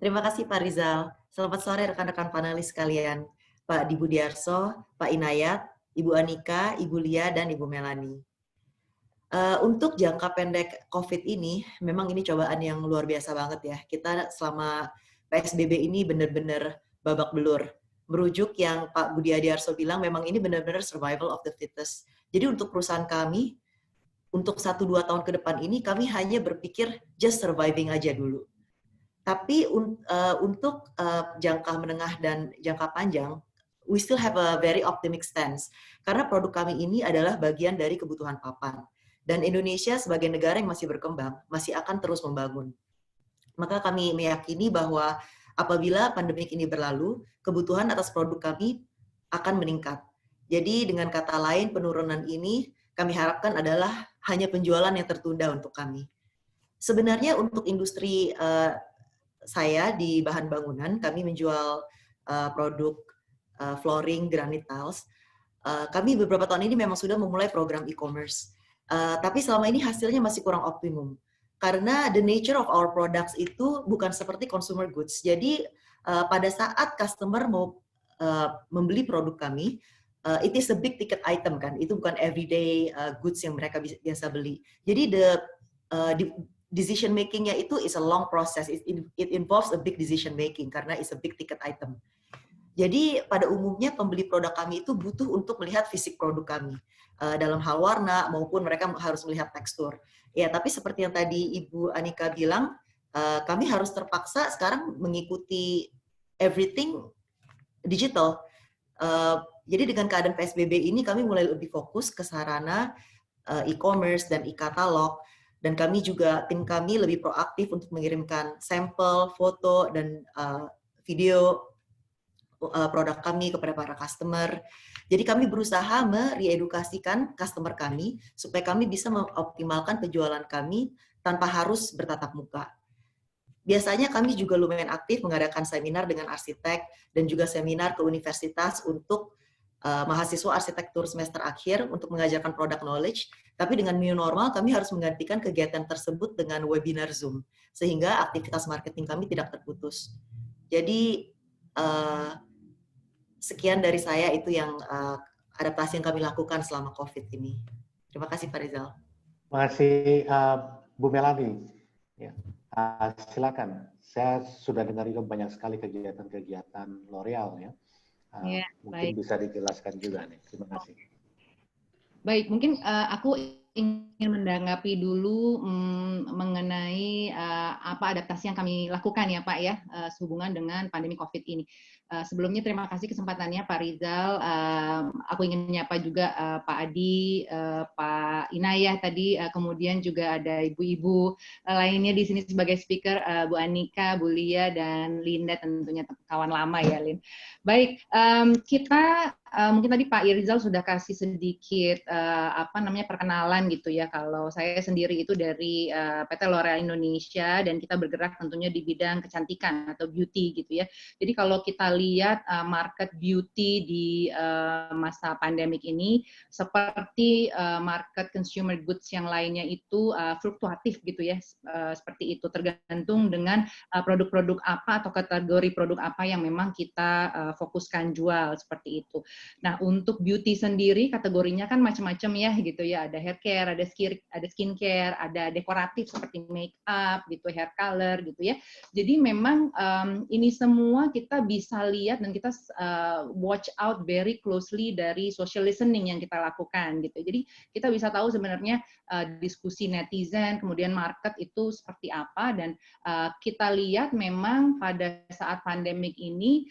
Terima kasih Pak Rizal. Selamat sore rekan-rekan panelis sekalian. Pak Dibudiarso, Pak Inayat, Ibu Anika, Ibu Lia, dan Ibu Melani. Untuk jangka pendek COVID ini, memang ini cobaan yang luar biasa banget ya. Kita selama PSBB ini benar-benar babak belur. Merujuk yang Pak Budi Adiarso bilang, memang ini benar-benar survival of the fittest. Jadi untuk perusahaan kami, untuk 1-2 tahun ke depan ini, kami hanya berpikir just surviving aja dulu. Tapi untuk jangka menengah dan jangka panjang, we still have a very optimistic stance. Karena produk kami ini adalah bagian dari kebutuhan papan. Dan Indonesia sebagai negara yang masih berkembang, masih akan terus membangun. Maka kami meyakini bahwa apabila pandemik ini berlalu, kebutuhan atas produk kami akan meningkat. Jadi dengan kata lain, penurunan ini kami harapkan adalah hanya penjualan yang tertunda untuk kami. Sebenarnya untuk industri saya di bahan bangunan, kami menjual produk flooring, granite tiles. Kami beberapa tahun ini memang sudah memulai program e-commerce. Tapi selama ini hasilnya masih kurang optimum. Karena the nature of our products itu bukan seperti consumer goods. Jadi pada saat customer mau membeli produk kami, it is a big ticket item kan. Itu bukan everyday goods yang mereka biasa beli. Jadi the decision making-nya itu is a long process. It involves a big decision making karena it's a big ticket item. Jadi pada umumnya pembeli produk kami itu butuh untuk melihat fisik produk kami dalam hal warna maupun mereka harus melihat tekstur. Ya, tapi seperti yang tadi Ibu Anika bilang, kami harus terpaksa sekarang mengikuti everything digital. Jadi dengan keadaan PSBB ini kami mulai lebih fokus ke sarana e-commerce dan e-katalog. Dan kami juga, tim kami lebih proaktif untuk mengirimkan sampel, foto, dan video produk kami kepada para customer. Jadi kami berusaha mereedukasikan customer kami supaya kami bisa mengoptimalkan penjualan kami tanpa harus bertatap muka. Biasanya kami juga lumayan aktif mengadakan seminar dengan arsitek dan juga seminar ke universitas untuk mahasiswa arsitektur semester akhir untuk mengajarkan product knowledge. Tapi dengan new normal kami harus menggantikan kegiatan tersebut dengan webinar Zoom sehingga aktivitas marketing kami tidak terputus. Jadi sekian dari saya, itu yang adaptasi yang kami lakukan selama COVID ini. Terima kasih Pak Rizal. Terima kasih Bu Melani. Ya, silakan. Saya sudah dengar juga banyak sekali kegiatan-kegiatan L'Oreal ya. Mungkin baik. bisa dijelaskan juga nih. Terima kasih. Baik, mungkin aku ingin menanggapi dulu mengenai apa adaptasi yang kami lakukan ya Pak ya, sehubungan dengan pandemi COVID ini. Sebelumnya terima kasih kesempatannya Pak Rizal. Aku ingin menyapa juga Pak Adi, Pak Inayah tadi, kemudian juga ada ibu-ibu lainnya di sini sebagai speaker, Bu Anika, Bu Lia, dan Linda tentunya kawan lama ya Lin. Baik, kita mungkin tadi Pak Irizal sudah kasih sedikit perkenalan gitu ya. Kalau saya sendiri itu dari PT L'Oreal Indonesia dan kita bergerak tentunya di bidang kecantikan atau beauty gitu ya. Jadi kalau kita lihat market beauty di masa pandemik ini seperti market consumer goods yang lainnya itu fluktuatif gitu ya. Seperti itu tergantung dengan produk-produk apa atau kategori produk apa yang memang kita fokuskan jual seperti itu. Nah, untuk beauty sendiri kategorinya kan macam-macam ya gitu ya. Ada hair care, ada skincare, ada dekoratif seperti make up gitu, hair color gitu ya. Jadi memang ini semua kita bisa lihat dan kita watch out very closely dari social listening yang kita lakukan gitu. Jadi kita bisa tahu sebenarnya diskusi netizen, kemudian market itu seperti apa, dan kita lihat memang pada saat pandemik ini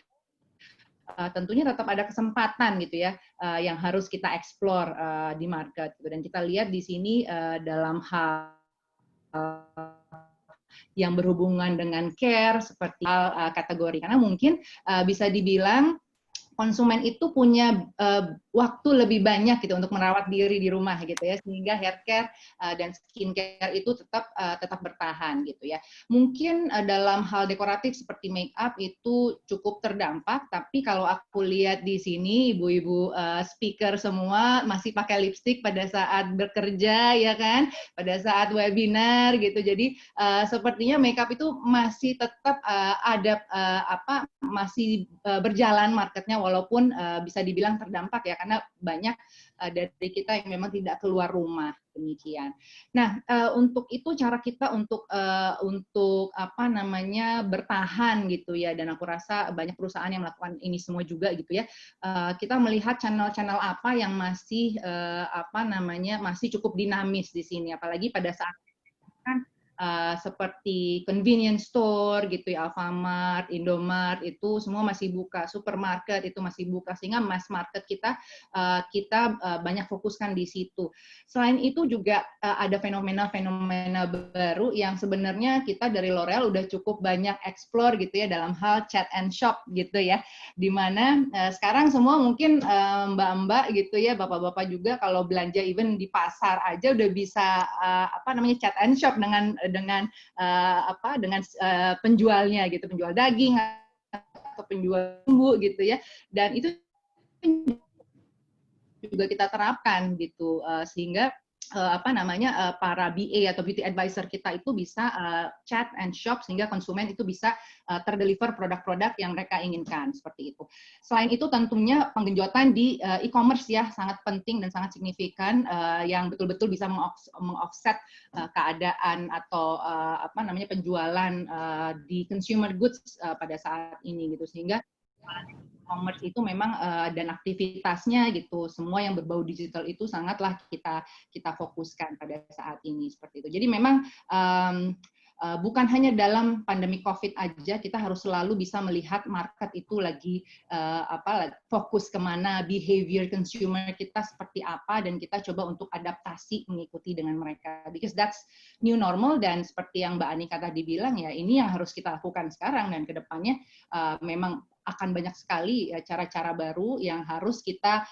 tentunya tetap ada kesempatan gitu ya yang harus kita explore di market gitu. Dan kita lihat di sini dalam hal yang berhubungan dengan care seperti kategori, karena mungkin bisa dibilang konsumen itu punya waktu lebih banyak gitu untuk merawat diri di rumah gitu ya, sehingga hair care dan skincare itu tetap bertahan gitu ya. Mungkin dalam hal dekoratif seperti make up itu cukup terdampak, tapi kalau aku lihat di sini ibu-ibu speaker semua masih pakai lipstick pada saat bekerja ya kan, pada saat webinar gitu. Jadi sepertinya make up itu masih tetap ada masih berjalan marketnya, walaupun bisa dibilang terdampak ya, karena banyak dari kita yang memang tidak keluar rumah, demikian. Nah, untuk itu cara kita untuk bertahan gitu ya, dan aku rasa banyak perusahaan yang melakukan ini semua juga gitu ya. Kita melihat channel-channel apa yang masih masih cukup dinamis di sini, apalagi pada saat kan seperti convenience store gitu ya, Alfamart, Indomart itu semua masih buka, supermarket itu masih buka, sehingga mass market kita banyak fokuskan di situ. Selain itu juga ada fenomena-fenomena baru yang sebenarnya kita dari L'Oreal udah cukup banyak explore gitu ya dalam hal chat and shop gitu ya, dimana sekarang semua mungkin mbak-mbak gitu ya, bapak-bapak juga kalau belanja even di pasar aja udah bisa chat and shop dengan penjualnya gitu, penjual daging atau penjual bumbu gitu ya, dan itu juga kita terapkan gitu, sehingga para BA atau beauty advisor kita itu bisa chat and shop, sehingga konsumen itu bisa terdeliver produk-produk yang mereka inginkan, seperti itu. Selain itu tentunya penggenjotan di e-commerce ya, sangat penting dan sangat signifikan, yang betul-betul bisa mengoffset keadaan atau penjualan di consumer goods pada saat ini gitu, sehingga e-commerce itu memang dan aktivitasnya gitu, semua yang berbau digital itu sangatlah kita fokuskan pada saat ini, seperti itu. Jadi memang bukan hanya dalam pandemi COVID aja, kita harus selalu bisa melihat market itu lagi fokus kemana, behavior consumer kita seperti apa, dan kita coba untuk adaptasi mengikuti dengan mereka, because that's new normal. Dan seperti yang Mbak Anika tadi bilang ya, ini yang harus kita lakukan sekarang, dan kedepannya memang akan banyak sekali cara-cara baru yang harus kita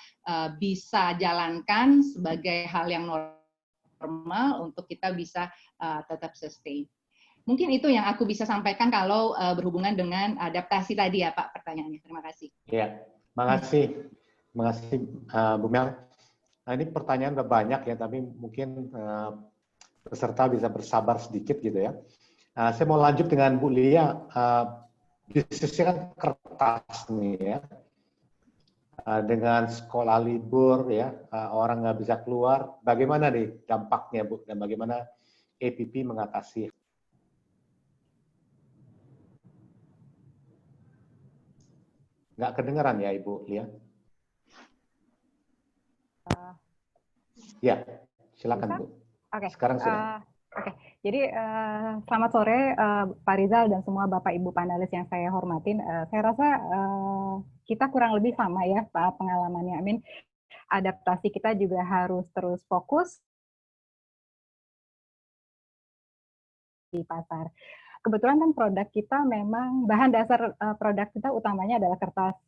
bisa jalankan sebagai hal yang normal untuk kita bisa tetap sustain. Mungkin itu yang aku bisa sampaikan kalau berhubungan dengan adaptasi tadi ya Pak pertanyaannya. Terima kasih. Ya, makasih Bu Mel. Nah, ini pertanyaan udah banyak ya, tapi mungkin peserta bisa bersabar sedikit gitu ya. Saya mau lanjut dengan Bu Lia. Bisnisnya kan kertas nih ya, dengan sekolah libur ya, orang nggak bisa keluar, bagaimana nih dampaknya Bu, dan bagaimana APP mengatasi? Nggak kedengaran ya Ibu Lia? Ya, silakan Bu. Oke. Sekarang sudah. Oke, jadi selamat sore Pak Rizal dan semua Bapak Ibu panelis yang saya hormatin. Saya rasa kita kurang lebih sama ya Pak pengalamannya. Adaptasi kita juga harus terus fokus di pasar. Kebetulan kan produk kita memang bahan dasar produk kita utamanya adalah kertas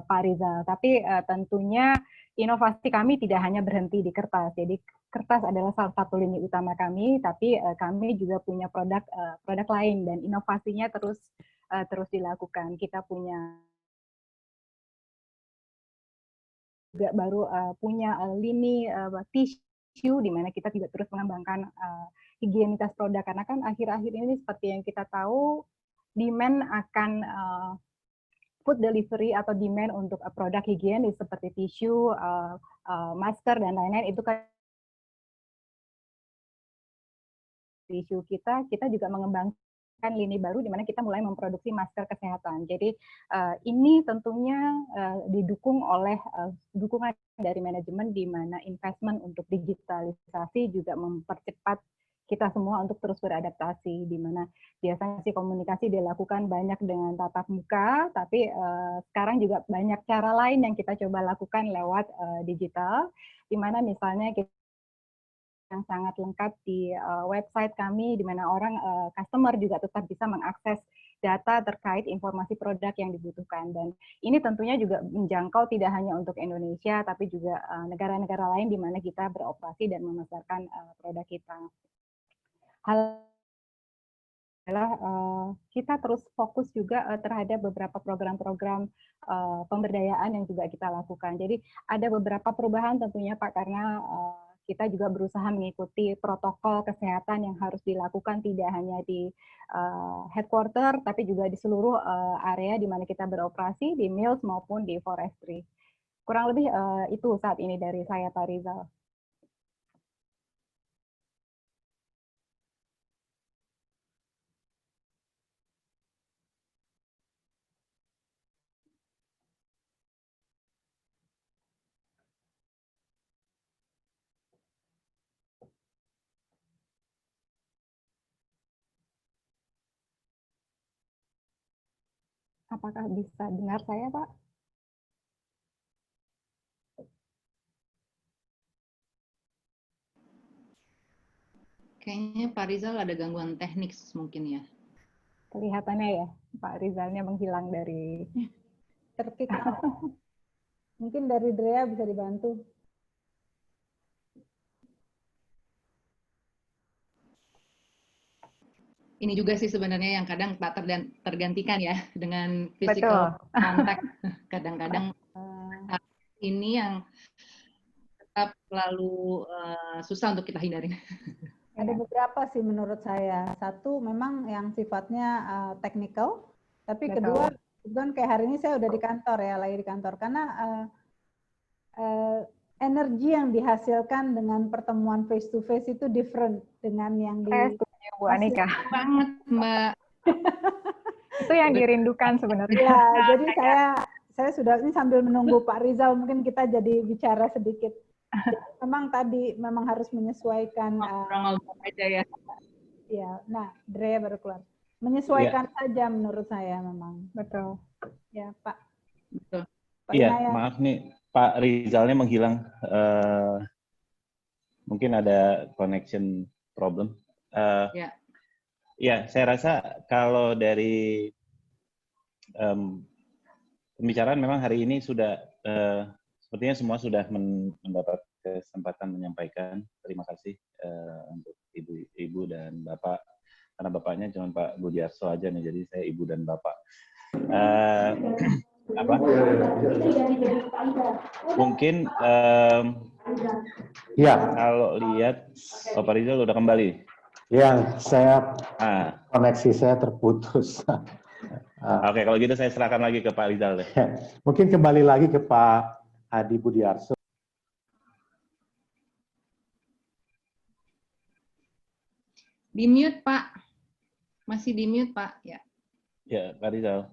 Pak Rizal, tapi tentunya inovasi kami tidak hanya berhenti di kertas. Jadi kertas adalah salah satu lini utama kami, tapi kami juga punya produk lain, dan inovasinya terus dilakukan. Kita punya juga baru punya lini tisu, di mana kita juga terus mengembangkan higienitas produk, karena kan akhir-akhir ini seperti yang kita tahu, demand akan food delivery atau demand untuk produk higienis seperti tisu, masker dan lain-lain itu kan tisu kita juga mengembangkan lini baru di mana kita mulai memproduksi masker kesehatan. Jadi ini tentunya didukung oleh dukungan dari manajemen di mana investment untuk digitalisasi juga mempercepat kita semua untuk terus beradaptasi, di mana biasanya sih komunikasi dilakukan banyak dengan tatap muka, tapi sekarang juga banyak cara lain yang kita coba lakukan lewat digital, di mana misalnya kita yang sangat lengkap di website kami, di mana orang customer juga tetap bisa mengakses data terkait informasi produk yang dibutuhkan. Dan ini tentunya juga menjangkau tidak hanya untuk Indonesia, tapi juga negara-negara lain di mana kita beroperasi dan memasarkan produk kita. Hal adalah kita terus fokus juga terhadap beberapa program-program pemberdayaan yang juga kita lakukan. Jadi ada beberapa perubahan tentunya Pak, karena kita juga berusaha mengikuti protokol kesehatan yang harus dilakukan tidak hanya di headquarter, tapi juga di seluruh area di mana kita beroperasi, di mills maupun di forestry. Kurang lebih itu saat ini dari saya, Pak Rizal. Apakah bisa dengar saya, Pak? Kayaknya Pak Rizal ada gangguan teknik mungkin ya. Kelihatannya ya, Pak Rizalnya menghilang dari Terkik. Mungkin dari Drea bisa dibantu. Ini juga sih sebenarnya yang kadang tak tergantikan ya dengan physical contact. Kadang-kadang ini yang tetap selalu susah untuk kita hindarin. Ada beberapa sih menurut saya. Satu memang yang sifatnya technical, tapi kedua kebetulan kayak hari ini saya udah di kantor ya, lagi di kantor, karena energi yang dihasilkan dengan pertemuan face to face itu different dengan yang di Bu Anika. Banget, Mbak. Itu yang dirindukan sebenarnya. Ya, jadi saya sudah ini sambil menunggu Pak Rizal, mungkin kita jadi bicara sedikit. Memang tadi memang harus menyesuaikan. Ngobrol aja ya. Ya, nah, Drea baru keluar. Menyesuaikan saja menurut saya memang. Betul. Ya, Pak. Betul. Iya, maaf nih Pak Rizalnya menghilang. Mungkin ada connection problem. Ya, saya rasa kalau dari pembicaraan memang hari ini sudah sepertinya semua sudah mendapat kesempatan menyampaikan. Terima kasih untuk ibu dan bapak, karena bapaknya cuma Pak Budiarso aja nih, jadi saya ibu dan bapak. Mungkin ya, kalau lihat Pak Rizal udah kembali. Ya, koneksi saya terputus. Oke, kalau gitu saya serahkan lagi ke Pak Rizal deh. Mungkin kembali lagi ke Pak Adi Budiarso. Di mute, Pak. Masih di mute, Pak. Ya. Ya, Pak Rizal.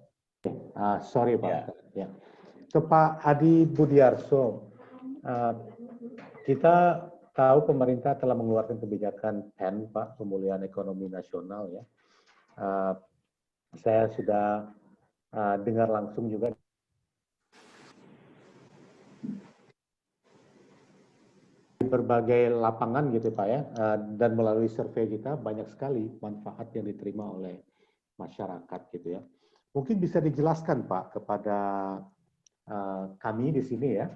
Sorry, Pak. Ya. Ke Pak Adi Budiarso, kita tahu pemerintah telah mengeluarkan kebijakan PEN, Pak, pemulihan ekonomi nasional ya. Saya sudah dengar langsung juga di berbagai lapangan gitu Pak ya, dan melalui survei kita banyak sekali manfaat yang diterima oleh masyarakat gitu ya. Mungkin bisa dijelaskan Pak kepada kami di sini ya,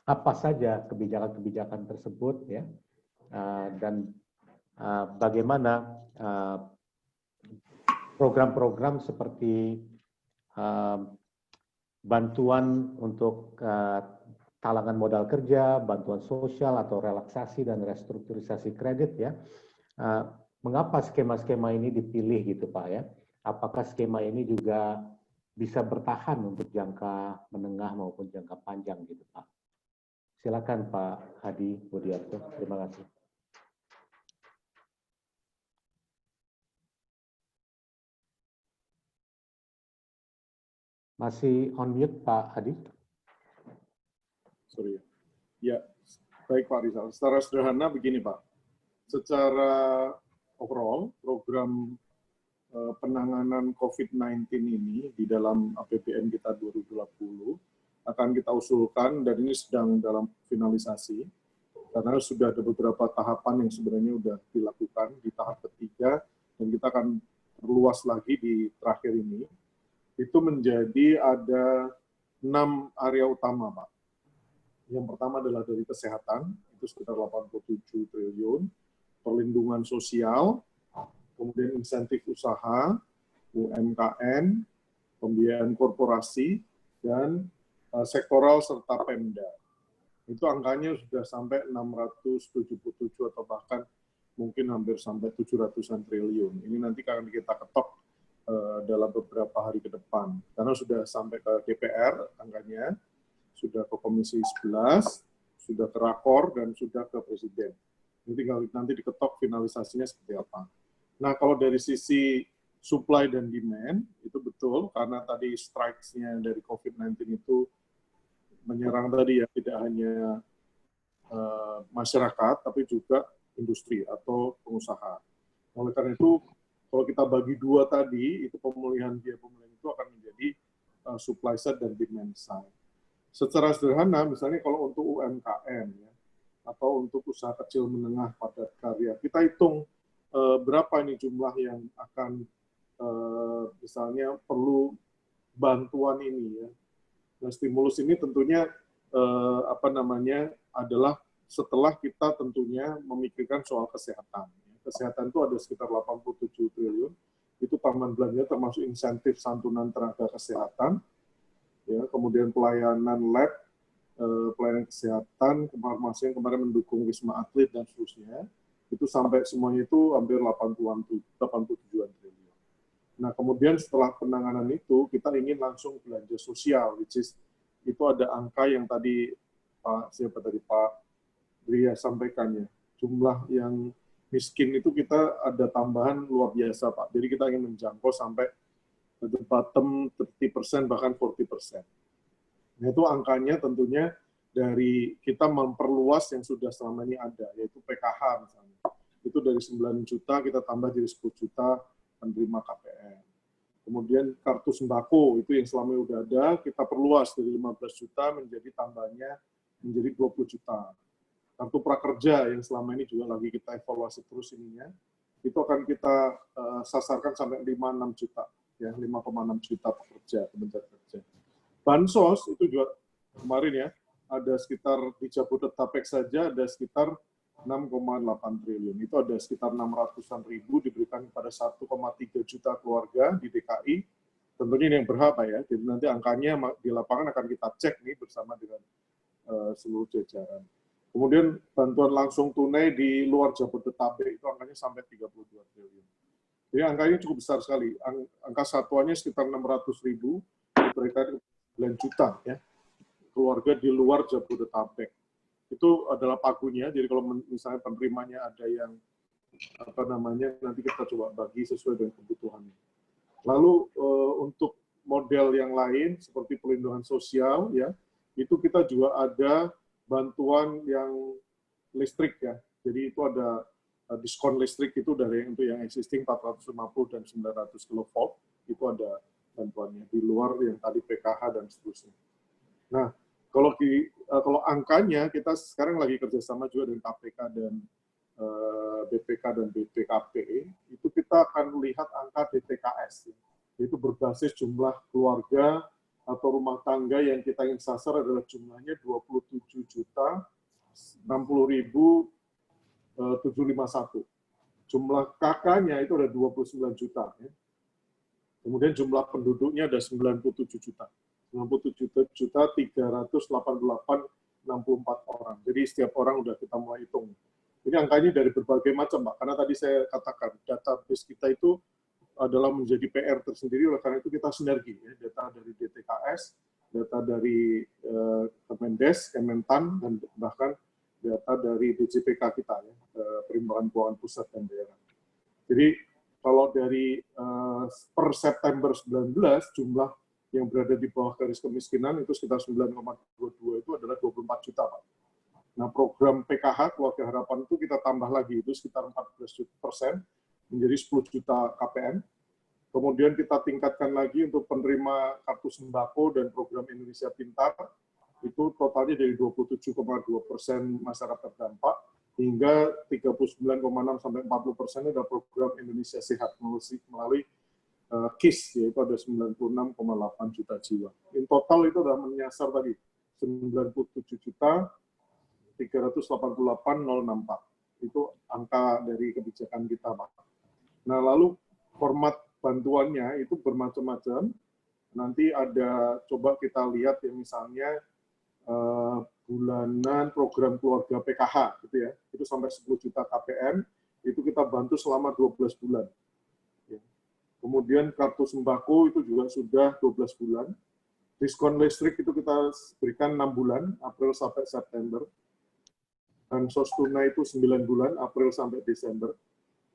apa saja kebijakan-kebijakan tersebut ya, dan bagaimana program-program seperti bantuan untuk talangan modal kerja, bantuan sosial atau relaksasi dan restrukturisasi kredit ya, mengapa skema-skema ini dipilih gitu Pak ya? Apakah skema ini juga bisa bertahan untuk jangka menengah maupun jangka panjang gitu Pak. Silakan Pak Hadi Budiarto, terima kasih. Masih on mute Pak Hadi? Sorry. Ya, baik Pak Rizal. Secara sederhana begini Pak. Secara overall, program penanganan COVID-19 ini di dalam APBN kita 2020 akan kita usulkan, dan ini sedang dalam finalisasi, karena sudah ada beberapa tahapan yang sebenarnya sudah dilakukan di tahap ketiga, dan kita akan perluas lagi di terakhir ini. Itu menjadi ada 6 area utama, Pak. Yang pertama adalah dari kesehatan, itu sekitar 87 triliun, perlindungan sosial, kemudian insentif usaha, UMKM, pembiayaan korporasi, dan sektoral serta Pemda. Itu angkanya sudah sampai 677 atau bahkan mungkin hampir sampai 700-an triliun. Ini nanti akan kita ketok dalam beberapa hari ke depan. Karena sudah sampai ke DPR angkanya, sudah ke Komisi 11, sudah ke Rakor, dan sudah ke Presiden. Ini tinggal nanti diketok finalisasinya seperti apa. Nah, kalau dari sisi supply dan demand, itu betul, karena tadi strikes-nya dari COVID-19 itu menyerang tadi ya, tidak hanya masyarakat, tapi juga industri atau pengusaha. Oleh karena itu, kalau kita bagi dua tadi, itu pemulihan biaya pemulihan itu akan menjadi supply side dan demand side. Secara sederhana, misalnya kalau untuk UMKM, ya, atau untuk usaha kecil menengah padat karya, kita hitung berapa ini jumlah yang akan misalnya perlu bantuan ini ya. Nah, stimulus ini tentunya adalah setelah kita tentunya memikirkan soal kesehatan. Kesehatan itu ada sekitar 87 triliun. Itu tambahan belanja termasuk insentif santunan tenaga kesehatan, ya, kemudian pelayanan lab, pelayanan kesehatan, kefarmasian kemarin mendukung Wisma Atlet dan seterusnya. Itu sampai semuanya itu hampir 87-an triliun. Nah, kemudian setelah penanganan itu, kita ingin langsung belanja sosial, which is, itu ada angka yang tadi Pak Bria sampaikannya. Jumlah yang miskin itu kita ada tambahan luar biasa, Pak. Jadi kita ingin menjangkau sampai the bottom 30%, bahkan 40%. Nah, itu angkanya tentunya dari kita memperluas yang sudah selama ini ada, yaitu PKH misalnya. Itu dari 9 juta kita tambah jadi 10 juta penerima KPR. Kemudian kartu sembako itu yang selama ini sudah ada, kita perluas dari 15 juta menjadi tambahnya menjadi 20 juta. Kartu prakerja yang selama ini juga lagi kita evaluasi terus ininya, itu akan kita sasarkan sampai 5,6 juta, ya 5,6 juta pekerja, kementerian kerja. Bansos itu juga kemarin ya, ada sekitar di Jabodetabek saja ada sekitar 6,8 triliun. Itu ada sekitar 600-an ribu diberikan kepada 1,3 juta keluarga di DKI. Tentunya ini yang berhak ya. Jadi nanti angkanya di lapangan akan kita cek nih bersama dengan seluruh jajaran. Kemudian bantuan langsung tunai di luar Jabodetabek itu angkanya sampai 32 triliun. Jadi angkanya cukup besar sekali. Angka satuannya sekitar 600 ribu diberikan 9 juta ya keluarga di luar Jabodetabek. Itu adalah pagunya, jadi kalau misalnya penerimanya ada yang nanti kita coba bagi sesuai dengan kebutuhannya. Lalu untuk model yang lain seperti perlindungan sosial ya, itu kita juga ada bantuan yang listrik ya. Jadi itu ada diskon listrik itu dari untuk yang existing 450 dan 900 kV itu ada bantuannya di luar yang tadi PKH dan seterusnya. Nah, kalau angkanya kita sekarang lagi kerjasama juga dengan KPK dan BPK dan BPKP, itu kita akan lihat angka DTKS, yaitu berbasis jumlah keluarga atau rumah tangga yang kita ingin sasar adalah jumlahnya 27.060.751. Jumlah KK-nya itu ada 29 juta. Ya. Kemudian jumlah penduduknya ada 97 juta. 97.388.64 orang. Jadi setiap orang udah kita mulai hitung. Ini angkanya dari berbagai macam, Pak. Karena tadi saya katakan database kita itu adalah menjadi PR tersendiri, oleh karena itu kita sinergi ya, data dari DTKS, data dari Kemendes, Kementan, dan bahkan data dari DJPK kita ya, Perimbangan Keuangan Pusat dan Daerah. Jadi kalau dari per September 19 jumlah yang berada di bawah garis kemiskinan itu sekitar 9,22 itu adalah 24 juta, Pak. Nah, program PKH Keluarga Harapan itu kita tambah lagi, itu sekitar 14% menjadi 10 juta KPM. Kemudian kita tingkatkan lagi untuk penerima kartu sembako dan program Indonesia Pintar, itu totalnya dari 27,2% masyarakat terdampak, hingga 39,6 sampai 40% adalah program Indonesia Sehat melalui KIS, yaitu ada 96,8 juta jiwa. In total itu sudah menyasar tadi 97 juta 388.064. Itu angka dari kebijakan kita, Pak. Nah, lalu format bantuannya itu bermacam-macam. Nanti ada, coba kita lihat ya, misalnya bulanan program keluarga PKH, gitu ya, itu sampai 10 juta KPM, itu kita bantu selama 12 bulan. Ya. Kemudian kartu sembako itu juga sudah 12 bulan. Diskon listrik itu kita berikan 6 bulan, April sampai September. Bansos tunai itu 9 bulan, April sampai Desember.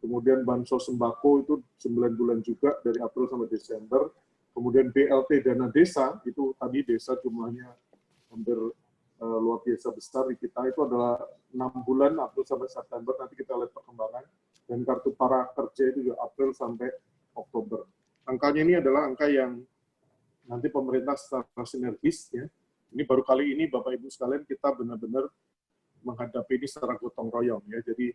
Kemudian bansos sembako itu 9 bulan juga, dari April sampai Desember. Kemudian BLT dana desa, itu tadi desa jumlahnya hampir luar biasa besar di kita, itu adalah 6 bulan, April sampai September, nanti kita lihat perkembangan. Dan kartu para kerja itu juga April sampai Oktober. Angkanya ini adalah angka yang nanti pemerintah secara sinergis, ya. Ini baru kali ini, Bapak Ibu sekalian, kita benar-benar menghadapi ini secara gotong royong, ya. Jadi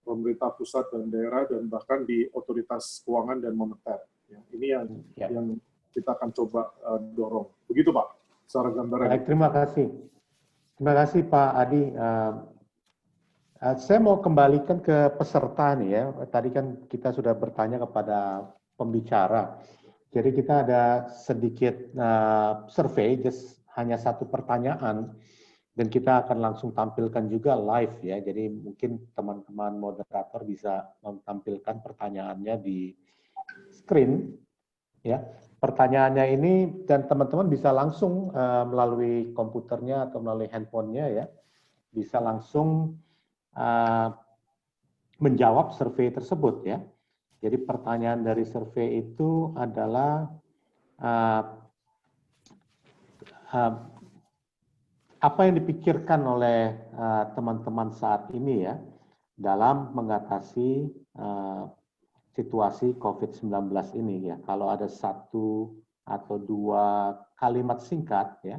pemerintah pusat dan daerah, dan bahkan di otoritas keuangan dan moneter. Ya. Ini yang kita akan coba dorong. Begitu, Pak, secara gambaran. Baik, terima kasih. Terima kasih, Pak Adi. Saya mau kembalikan ke peserta nih ya. Tadi kan kita sudah bertanya kepada pembicara. Jadi kita ada sedikit survei, just hanya satu pertanyaan, dan kita akan langsung tampilkan juga live ya. Jadi mungkin teman-teman moderator bisa menampilkan pertanyaannya di screen ya. Pertanyaannya ini, dan teman-teman bisa langsung melalui komputernya atau melalui handphonenya ya, bisa langsung menjawab survei tersebut ya. Jadi pertanyaan dari survei itu adalah apa yang dipikirkan oleh teman-teman saat ini ya dalam mengatasi situasi COVID-19 ini ya. Kalau ada satu atau dua kalimat singkat ya,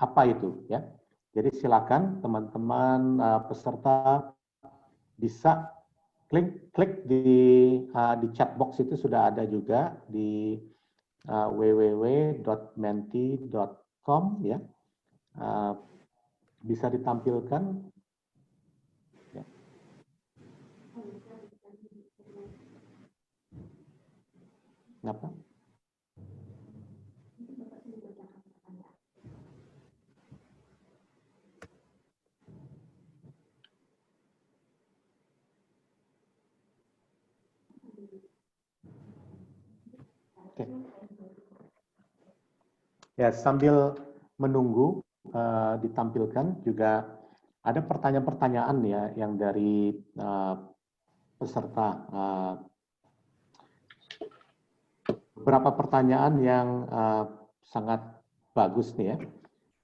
apa itu ya. Jadi silakan teman-teman peserta bisa klik di chat box, itu sudah ada juga di www.menti.com ya. Bisa ditampilkan ya. Kenapa? Oke. Ya, sambil menunggu ditampilkan juga ada pertanyaan-pertanyaan ya yang dari peserta. Beberapa pertanyaan yang sangat bagus nih ya.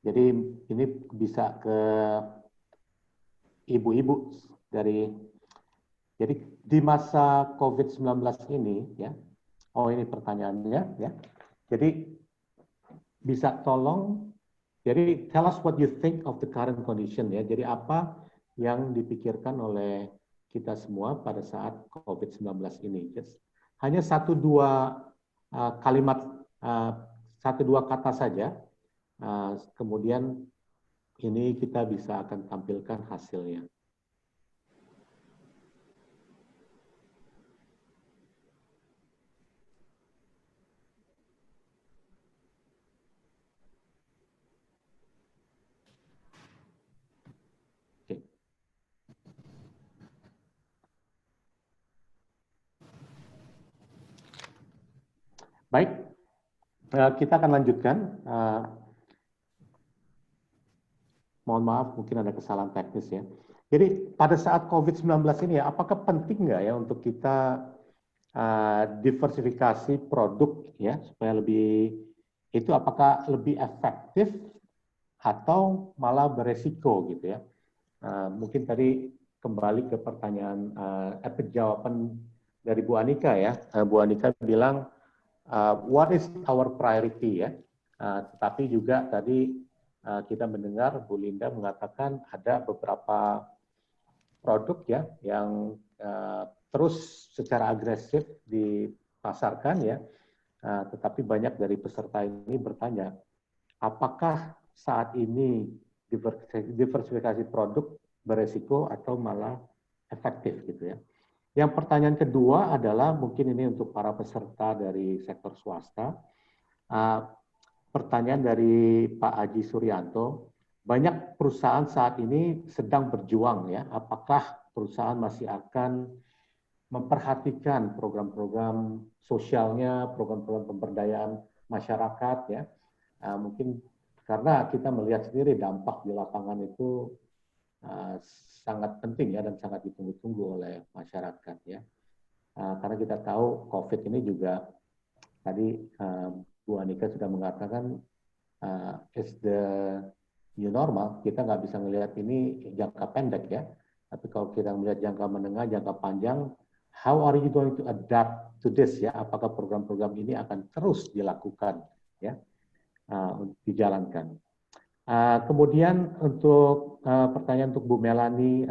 Jadi ini bisa ke ibu-ibu dari. Jadi di masa COVID-19 ini ya. Oh, ini pertanyaannya ya. Jadi bisa tolong, jadi tell us what you think of the current condition ya. Jadi apa yang dipikirkan oleh kita semua pada saat COVID-19 ini. Just hanya satu dua kalimat, satu dua kata saja. Kemudian ini kita bisa akan tampilkan hasilnya. Baik, kita akan lanjutkan. Mohon maaf, mungkin ada kesalahan teknis ya. Jadi pada saat COVID-19 ini ya, apakah penting nggak ya untuk kita diversifikasi produk ya supaya lebih itu apakah lebih efektif atau malah beresiko gitu ya? Mungkin tadi kembali ke pertanyaan jawaban dari Bu Anika ya. Bu Anika bilang what is our priority ya? Tetapi juga tadi kita mendengar Bu Linda mengatakan ada beberapa produk ya yang terus secara agresif dipasarkan ya, tetapi banyak dari peserta ini bertanya, apakah saat ini diversifikasi produk beresiko atau malah efektif gitu ya. Yang pertanyaan kedua adalah mungkin ini untuk para peserta dari sektor swasta. Pertanyaan dari Pak Haji Suryanto, banyak perusahaan saat ini sedang berjuang ya, apakah perusahaan masih akan memperhatikan program-program sosialnya, program-program pemberdayaan masyarakat ya, mungkin karena kita melihat sendiri dampak di lapangan itu sangat penting ya dan sangat ditunggu-tunggu oleh masyarakat ya, karena kita tahu COVID ini juga tadi Bu Anika sudah mengatakan is the new normal. Kita nggak bisa melihat ini jangka pendek ya. Tapi kalau kita melihat jangka menengah, jangka panjang, how are you going to adapt to this ya? Apakah program-program ini akan terus dilakukan ya, dijalankan. Kemudian untuk pertanyaan untuk Bu Melani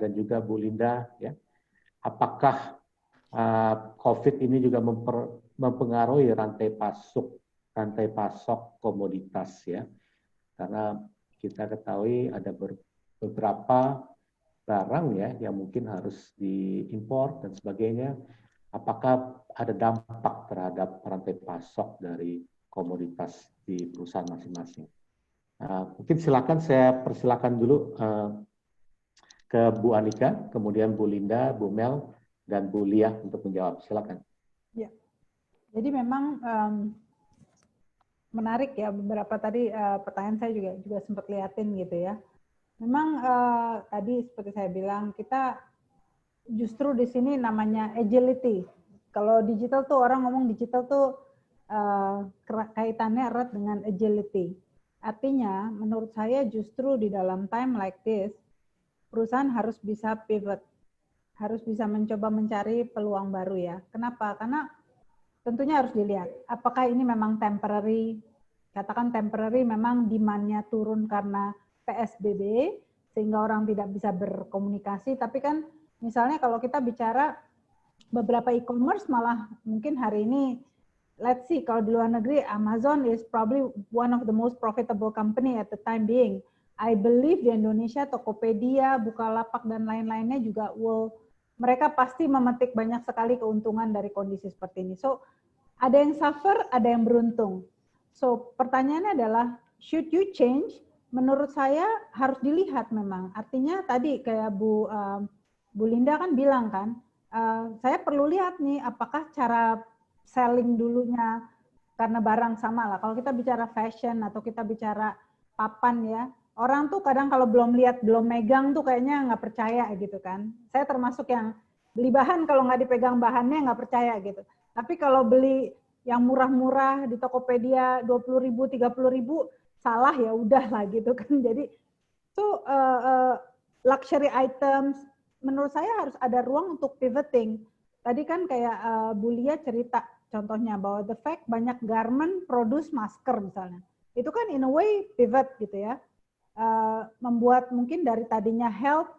dan juga Bu Linda ya, apakah COVID ini juga mempengaruhi rantai pasok komoditas ya, karena kita ketahui ada beberapa barang ya yang mungkin harus diimpor dan sebagainya. Apakah ada dampak terhadap rantai pasok dari komoditas di perusahaan masing-masing? Mungkin silakan saya persilakan dulu ke Bu Anika, kemudian Bu Linda, Bu Mel, dan Bu Lia untuk menjawab. Silakan. Ya, jadi memang menarik ya, beberapa tadi pertanyaan saya juga sempat liatin gitu ya. Memang tadi seperti saya bilang, kita justru di sini namanya agility. Kalau digital tuh orang ngomong digital tuh kaitannya erat dengan agility. Artinya menurut saya justru di dalam time like this, perusahaan harus bisa pivot, harus bisa mencoba mencari peluang baru ya. Kenapa? Karena tentunya harus dilihat, apakah ini memang temporary, katakan temporary memang demand-nya turun karena PSBB, sehingga orang tidak bisa berkomunikasi, tapi kan misalnya kalau kita bicara beberapa e-commerce malah mungkin hari ini, let's see, kalau di luar negeri, Amazon is probably one of the most profitable company at the time being. I believe di Indonesia, Tokopedia, Bukalapak, dan lain-lainnya juga mereka pasti memetik banyak sekali keuntungan dari kondisi seperti ini. So, ada yang suffer, ada yang beruntung. So, pertanyaannya adalah, should you change? Menurut saya harus dilihat memang. Artinya tadi kayak Bu Linda kan bilang kan, saya perlu lihat nih apakah cara selling dulunya, karena barang sama lah. Kalau kita bicara fashion atau kita bicara papan ya, orang tuh kadang kalau belum lihat, belum megang tuh kayaknya nggak percaya gitu kan. Saya termasuk yang beli bahan kalau nggak dipegang bahannya nggak percaya gitu. Tapi kalau beli yang murah-murah di Tokopedia 20.000, 30.000, salah ya udah lah gitu kan. Jadi tuh luxury items menurut saya harus ada ruang untuk pivoting. Tadi kan kayak Bu Lia cerita contohnya bahwa the fact banyak garment produce masker misalnya. Itu kan in a way pivot gitu ya. Membuat mungkin dari tadinya health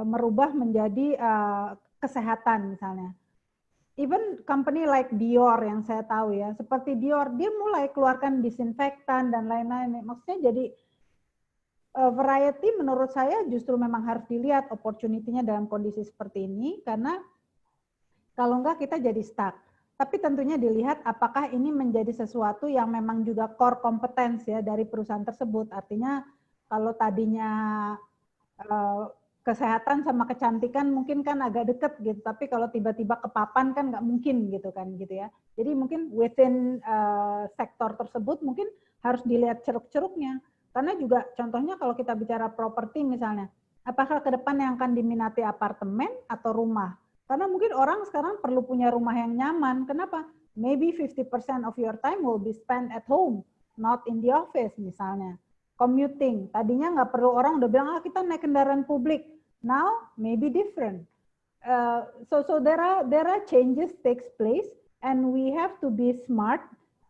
merubah menjadi kesehatan misalnya. Even company like Dior yang saya tahu ya, seperti Dior, dia mulai keluarkan disinfektan dan lain-lain. Maksudnya jadi variety menurut saya justru memang harus dilihat opportunity-nya dalam kondisi seperti ini, karena kalau enggak kita jadi stuck. Tapi tentunya dilihat apakah ini menjadi sesuatu yang memang juga core competence ya dari perusahaan tersebut. Artinya kalau tadinya kesehatan sama kecantikan mungkin kan agak deket gitu, tapi kalau tiba-tiba ke papan kan nggak mungkin gitu kan gitu ya. Jadi mungkin within sektor tersebut mungkin harus dilihat ceruk-ceruknya. Karena juga contohnya kalau kita bicara properti misalnya, apakah ke depan yang akan diminati apartemen atau rumah? Karena mungkin orang sekarang perlu punya rumah yang nyaman. Kenapa? Maybe 50% of your time will be spent at home, not in the office misalnya. Commuting, tadinya nggak perlu, orang udah bilang kita naik kendaraan publik. Now maybe different. So there are changes takes place, and we have to be smart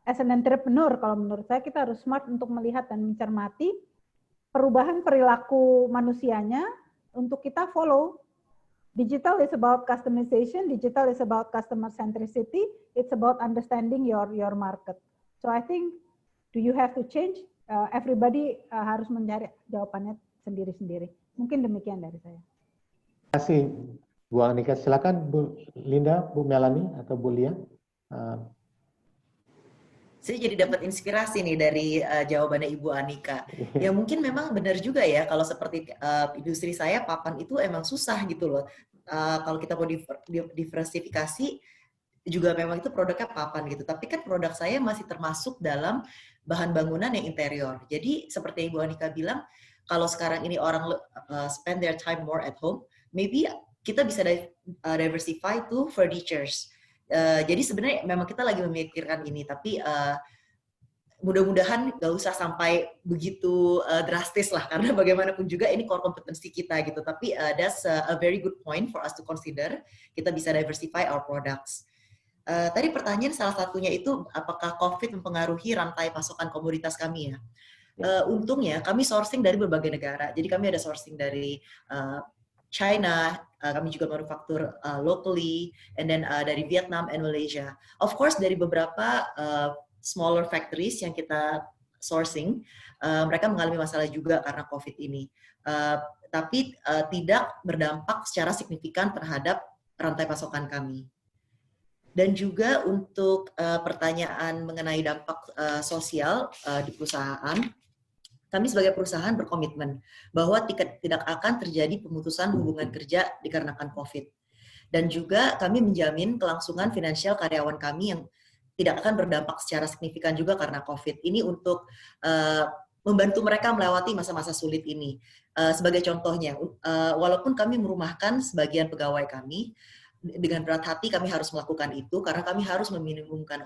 as an entrepreneur. Kalau menurut saya kita harus smart untuk melihat dan mencermati perubahan perilaku manusianya untuk kita follow. Digital is about customization, digital is about customer centricity, it's about understanding your market. So I think, do you have to change? Everybody harus mencari jawabannya sendiri-sendiri. Mungkin demikian dari saya. Terima kasih, Bu Anika. Silakan Bu Linda, Bu Melani, atau Bu Lia. Saya jadi dapat inspirasi nih dari jawabannya Ibu Anika. Ya mungkin memang benar juga ya, kalau seperti industri saya, papan itu emang susah gitu loh. Kalau kita mau diversifikasi, juga memang itu produknya papan gitu. Tapi kan produk saya masih termasuk dalam bahan bangunan yang interior. Jadi seperti Ibu Anika bilang, kalau sekarang ini orang spend their time more at home, maybe kita bisa diversify to furnitures. Jadi sebenarnya memang kita lagi memikirkan ini, tapi mudah-mudahan nggak usah sampai begitu drastis lah, karena bagaimanapun juga ini core kompetensi kita gitu. Tapi that's a very good point for us to consider. Kita bisa diversify our products. Tadi pertanyaan salah satunya itu apakah COVID mempengaruhi rantai pasokan komoditas kami ya? Untungnya kami sourcing dari berbagai negara. Jadi kami ada sourcing dari China, kami juga manufaktur locally, and then dari Vietnam and Malaysia. Of course dari beberapa smaller factories yang kita sourcing, mereka mengalami masalah juga karena COVID ini. Tapi tidak berdampak secara signifikan terhadap rantai pasokan kami. Dan juga untuk pertanyaan mengenai dampak sosial di perusahaan, kami sebagai perusahaan berkomitmen bahwa tidak akan terjadi pemutusan hubungan kerja dikarenakan COVID. Dan juga kami menjamin kelangsungan finansial karyawan kami yang tidak akan berdampak secara signifikan juga karena COVID. Ini untuk membantu mereka melewati masa-masa sulit ini. Sebagai contohnya, walaupun kami merumahkan sebagian pegawai kami, dengan berat hati kami harus melakukan itu karena kami harus meminimumkan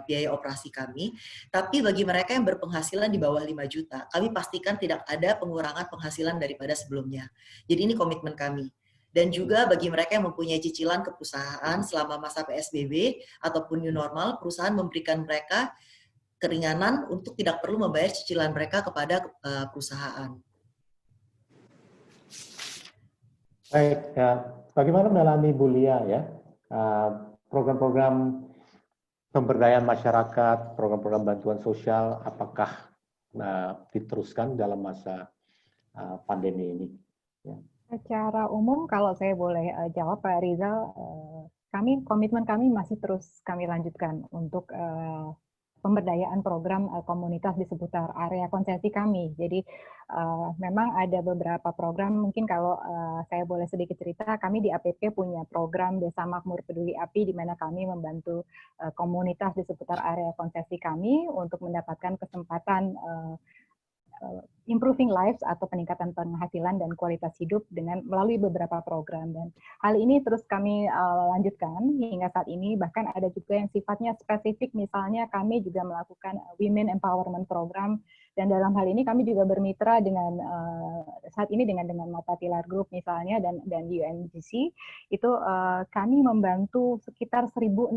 biaya operasi kami. Tapi bagi mereka yang berpenghasilan di bawah 5 juta, kami pastikan tidak ada pengurangan penghasilan daripada sebelumnya. Jadi ini komitmen kami. Dan juga bagi mereka yang mempunyai cicilan ke perusahaan selama masa PSBB ataupun new normal, perusahaan memberikan mereka keringanan untuk tidak perlu membayar cicilan mereka kepada perusahaan. Baik, bagaimana Melani, Bu Lia ya, program-program pemberdayaan masyarakat, program-program bantuan sosial, apakah diteruskan dalam masa pandemi ini? Ya. Secara umum, kalau saya boleh jawab Pak Rizal, komitmen kami masih terus kami lanjutkan untuk pemberdayaan program komunitas di seputar area konsesi kami. Jadi memang ada beberapa program, mungkin kalau saya boleh sedikit cerita, kami di APP punya program Desa Makmur Peduli Api, di mana kami membantu komunitas di seputar area konsesi kami untuk mendapatkan kesempatan improving lives atau peningkatan penghasilan dan kualitas hidup dengan melalui beberapa program. Dan hal ini terus kami lanjutkan hingga saat ini, bahkan ada juga yang sifatnya spesifik, misalnya kami juga melakukan Women Empowerment Program, dan dalam hal ini kami juga bermitra dengan saat ini dengan Mata Pilar Group misalnya dan UNGC, itu kami membantu sekitar 1.600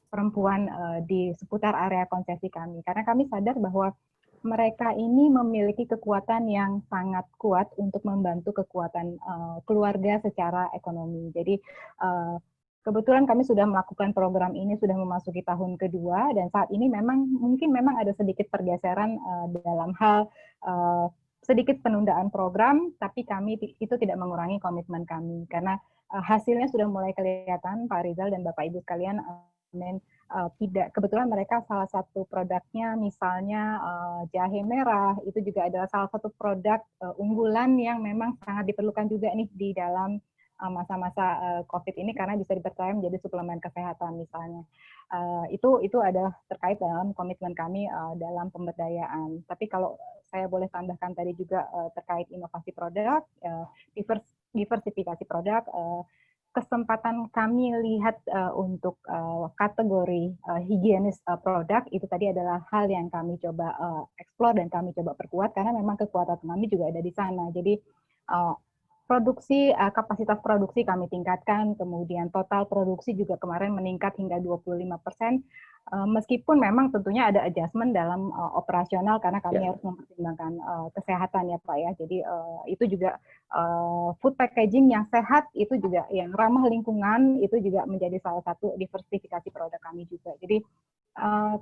perempuan di seputar area konsesi kami, karena kami sadar bahwa mereka ini memiliki kekuatan yang sangat kuat untuk membantu kekuatan keluarga secara ekonomi. Jadi kebetulan kami sudah melakukan program ini sudah memasuki tahun kedua, dan saat ini mungkin ada sedikit pergeseran dalam hal sedikit penundaan program, tapi kami itu tidak mengurangi komitmen kami karena hasilnya sudah mulai kelihatan, Pak Rizal dan Bapak Ibu sekalian. tidak, kebetulan mereka salah satu produknya misalnya jahe merah, itu juga adalah salah satu produk unggulan yang memang sangat diperlukan juga nih di dalam masa-masa COVID ini, karena bisa dipercaya menjadi suplemen kesehatan misalnya. Itu adalah terkait dalam komitmen kami dalam pemberdayaan. Tapi kalau saya boleh tambahkan tadi juga terkait inovasi produk, diversifikasi produk, kesempatan kami lihat untuk kategori higienis produk itu tadi adalah hal yang kami coba eksplor dan kami coba perkuat, karena memang kekuatan kami juga ada di sana. Jadi produksi, kapasitas produksi kami tingkatkan, kemudian total produksi juga kemarin meningkat hingga 25%, meskipun memang tentunya ada adjustment dalam operasional karena kami harus mempertimbangkan kesehatan ya Pak ya. Jadi itu juga food packaging yang sehat, itu juga yang ramah lingkungan, itu juga menjadi salah satu diversifikasi produk kami juga. Jadi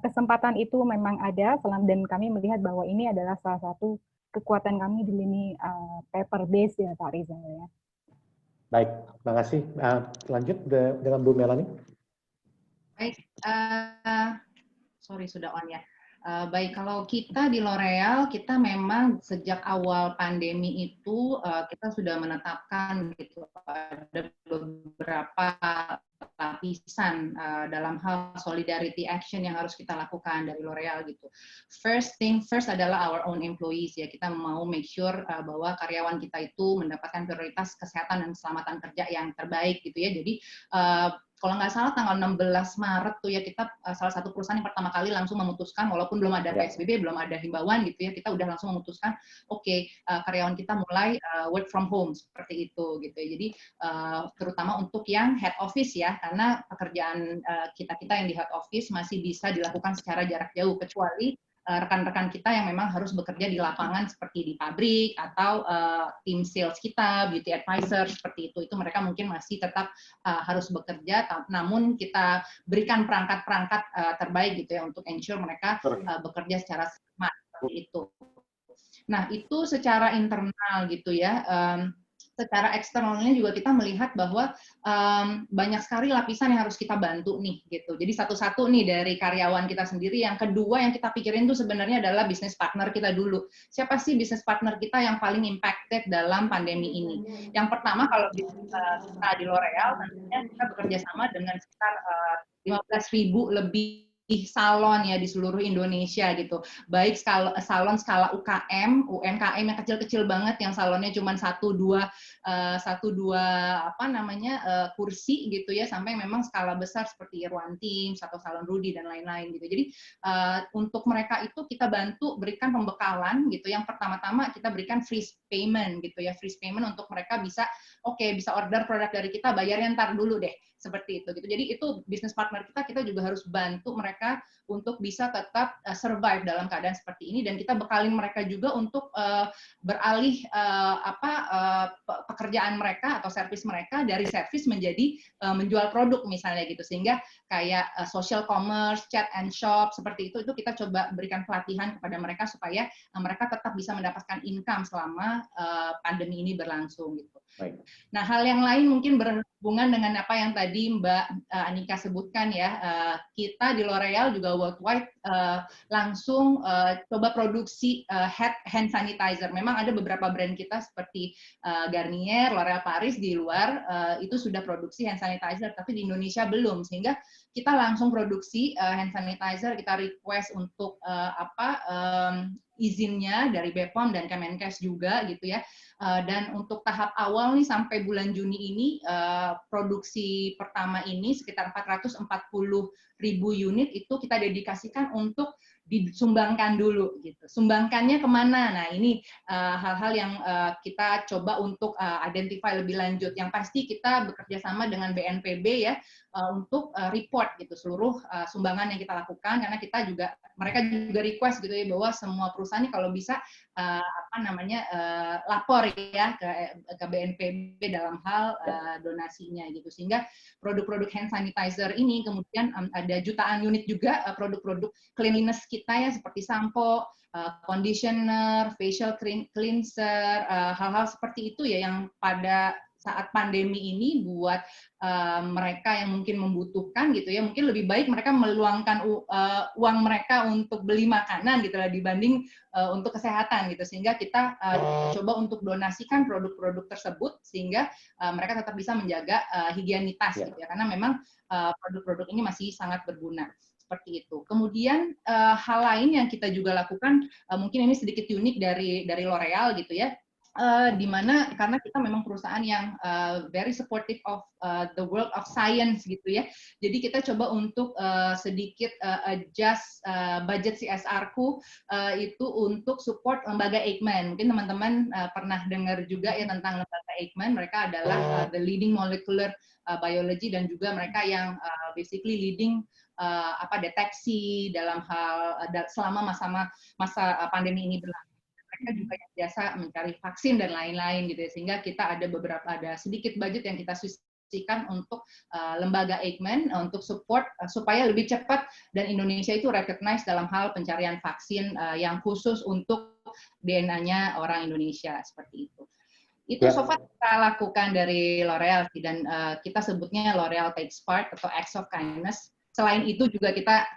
kesempatan itu memang ada, dan kami melihat bahwa ini adalah salah satu kekuatan kami di lini paper base ya Pak Rizal ya. Baik, terima kasih. Lanjut dengan Bu Melani. Baik, sorry sudah on ya. Baik, kalau kita di L'Oreal, kita memang sejak awal pandemi itu kita sudah menetapkan gitu ada beberapa lapisan dalam hal solidarity action yang harus kita lakukan dari L'Oreal gitu. First thing first adalah our own employees ya, kita mau make sure bahwa karyawan kita itu mendapatkan prioritas kesehatan dan keselamatan kerja yang terbaik gitu ya. Jadi kalau nggak salah tanggal 16 Maret tuh ya kita salah satu perusahaan yang pertama kali langsung memutuskan, walaupun belum ada PSBB, belum ada himbauan gitu ya, kita udah langsung memutuskan karyawan kita mulai work from home seperti itu gitu ya. Jadi terutama untuk yang head office ya, karena pekerjaan kita yang di head office masih bisa dilakukan secara jarak jauh, kecuali rekan-rekan kita yang memang harus bekerja di lapangan seperti di pabrik atau tim sales kita, beauty advisor seperti itu mereka mungkin masih tetap harus bekerja, namun kita berikan perangkat-perangkat terbaik gitu ya untuk ensure mereka bekerja secara smart seperti itu. Nah itu secara internal gitu ya. Secara eksternalnya juga kita melihat bahwa banyak sekali lapisan yang harus kita bantu nih gitu. Jadi satu-satu nih dari karyawan kita sendiri. Yang kedua yang kita pikirin tuh sebenarnya adalah bisnis partner kita dulu. Siapa sih bisnis partner kita yang paling impacted dalam pandemi ini? Yang pertama kalau kita di L'Oreal tentunya kita bekerja sama dengan sekitar 15.000 lebih salon ya di seluruh Indonesia gitu, baik salon skala UKM, UMKM yang kecil-kecil banget yang salonnya cuma satu dua kursi gitu ya, sampai memang skala besar seperti Irwan Teams atau salon Rudy dan lain-lain gitu. Jadi untuk mereka itu kita bantu berikan pembekalan gitu. Yang pertama-tama kita berikan free payment gitu ya, free payment untuk mereka bisa order produk dari kita, bayarnya ntar dulu deh. Seperti itu gitu. Jadi itu bisnis partner kita juga harus bantu mereka untuk bisa tetap survive dalam keadaan seperti ini, dan kita bekalin mereka juga untuk beralih pekerjaan mereka atau servis mereka dari servis menjadi menjual produk misalnya gitu, sehingga kayak social commerce, chat and shop seperti itu kita coba berikan pelatihan kepada mereka supaya mereka tetap bisa mendapatkan income selama pandemi ini berlangsung gitu. Baik. Nah, hal yang lain mungkin berhubungan dengan apa yang tadi Mbak Anika sebutkan ya, kita di L'Oreal juga worldwide langsung coba produksi hand sanitizer. Memang ada beberapa brand kita seperti Garnier, L'Oreal Paris di luar itu sudah produksi hand sanitizer, tapi di Indonesia belum, sehingga kita langsung produksi hand sanitizer, kita request untuk izinnya dari BPOM dan Kemenkes juga gitu ya. Dan untuk tahap awal nih sampai bulan Juni ini produksi pertama ini sekitar 440.000 unit itu kita dedikasikan untuk disumbangkan dulu gitu. Sumbangkannya kemana? Nah ini hal-hal yang kita coba untuk identify lebih lanjut. Yang pasti kita bekerja sama dengan BNPB ya untuk report gitu seluruh sumbangan yang kita lakukan, karena mereka juga request gitu ya bahwa semua perusahaan ini kalau bisa lapor ya ke BNPB dalam hal donasinya gitu, sehingga produk-produk hand sanitizer ini kemudian ada jutaan unit juga produk-produk cleanliness kita ya seperti sampo, conditioner, facial cleanser, hal-hal seperti itu ya yang pada saat pandemi ini buat mereka yang mungkin membutuhkan gitu ya, mungkin lebih baik mereka meluangkan uang mereka untuk beli makanan gitu lah dibanding untuk kesehatan gitu, sehingga kita coba untuk donasikan produk-produk tersebut sehingga mereka tetap bisa menjaga higienitas gitu ya, karena memang produk-produk ini masih sangat berguna. Seperti itu. Kemudian hal lain yang kita juga lakukan, mungkin ini sedikit unik dari L'Oreal gitu ya, di mana karena kita memang perusahaan yang very supportive of the world of science gitu ya. Jadi kita coba untuk sedikit adjust budget CSR-ku itu untuk support lembaga Eijkman. Mungkin teman-teman pernah dengar juga ya tentang lembaga Eijkman. Mereka adalah the leading molecular biology dan juga mereka yang basically leading deteksi dalam hal selama masa pandemi ini berlangsung. Mereka juga yang biasa mencari vaksin dan lain-lain gitu ya, sehingga kita ada sedikit budget yang kita sisihkan untuk lembaga Eijkman untuk support supaya lebih cepat dan Indonesia itu recognize dalam hal pencarian vaksin yang khusus untuk DNA-nya orang Indonesia seperti itu. Itu so far kita lakukan dari L'Oreal dan kita sebutnya L'Oreal Takes Part atau Acts of Kindness. Selain itu juga kita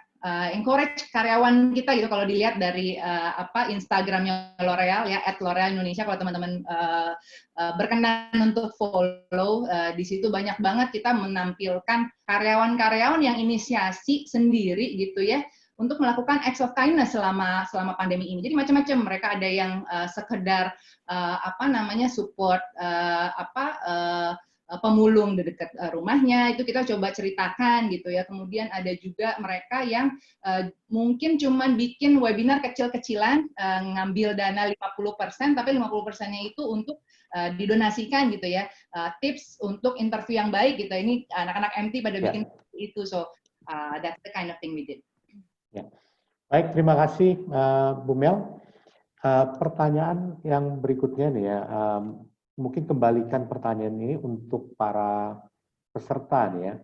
encourage karyawan kita gitu, kalau dilihat dari Instagramnya L'Oreal ya @L'Oreal Indonesia, kalau teman-teman berkenan untuk follow, di situ banyak banget kita menampilkan karyawan-karyawan yang inisiasi sendiri gitu ya untuk melakukan acts of kindness selama pandemi ini. Jadi macam-macam, mereka ada yang sekedar support pemulung di dekat rumahnya, itu kita coba ceritakan gitu ya. Kemudian ada juga mereka yang mungkin cuman bikin webinar kecil-kecilan, ngambil dana 50%, tapi 50%-nya itu untuk didonasikan gitu ya. Tips untuk interview yang baik gitu. Ini anak-anak MT pada bikin itu, so that's the kind of thing we did. Ya. Baik, terima kasih Bu Mel. Pertanyaan yang berikutnya nih ya, mungkin kembalikan pertanyaan ini untuk para peserta nih ya,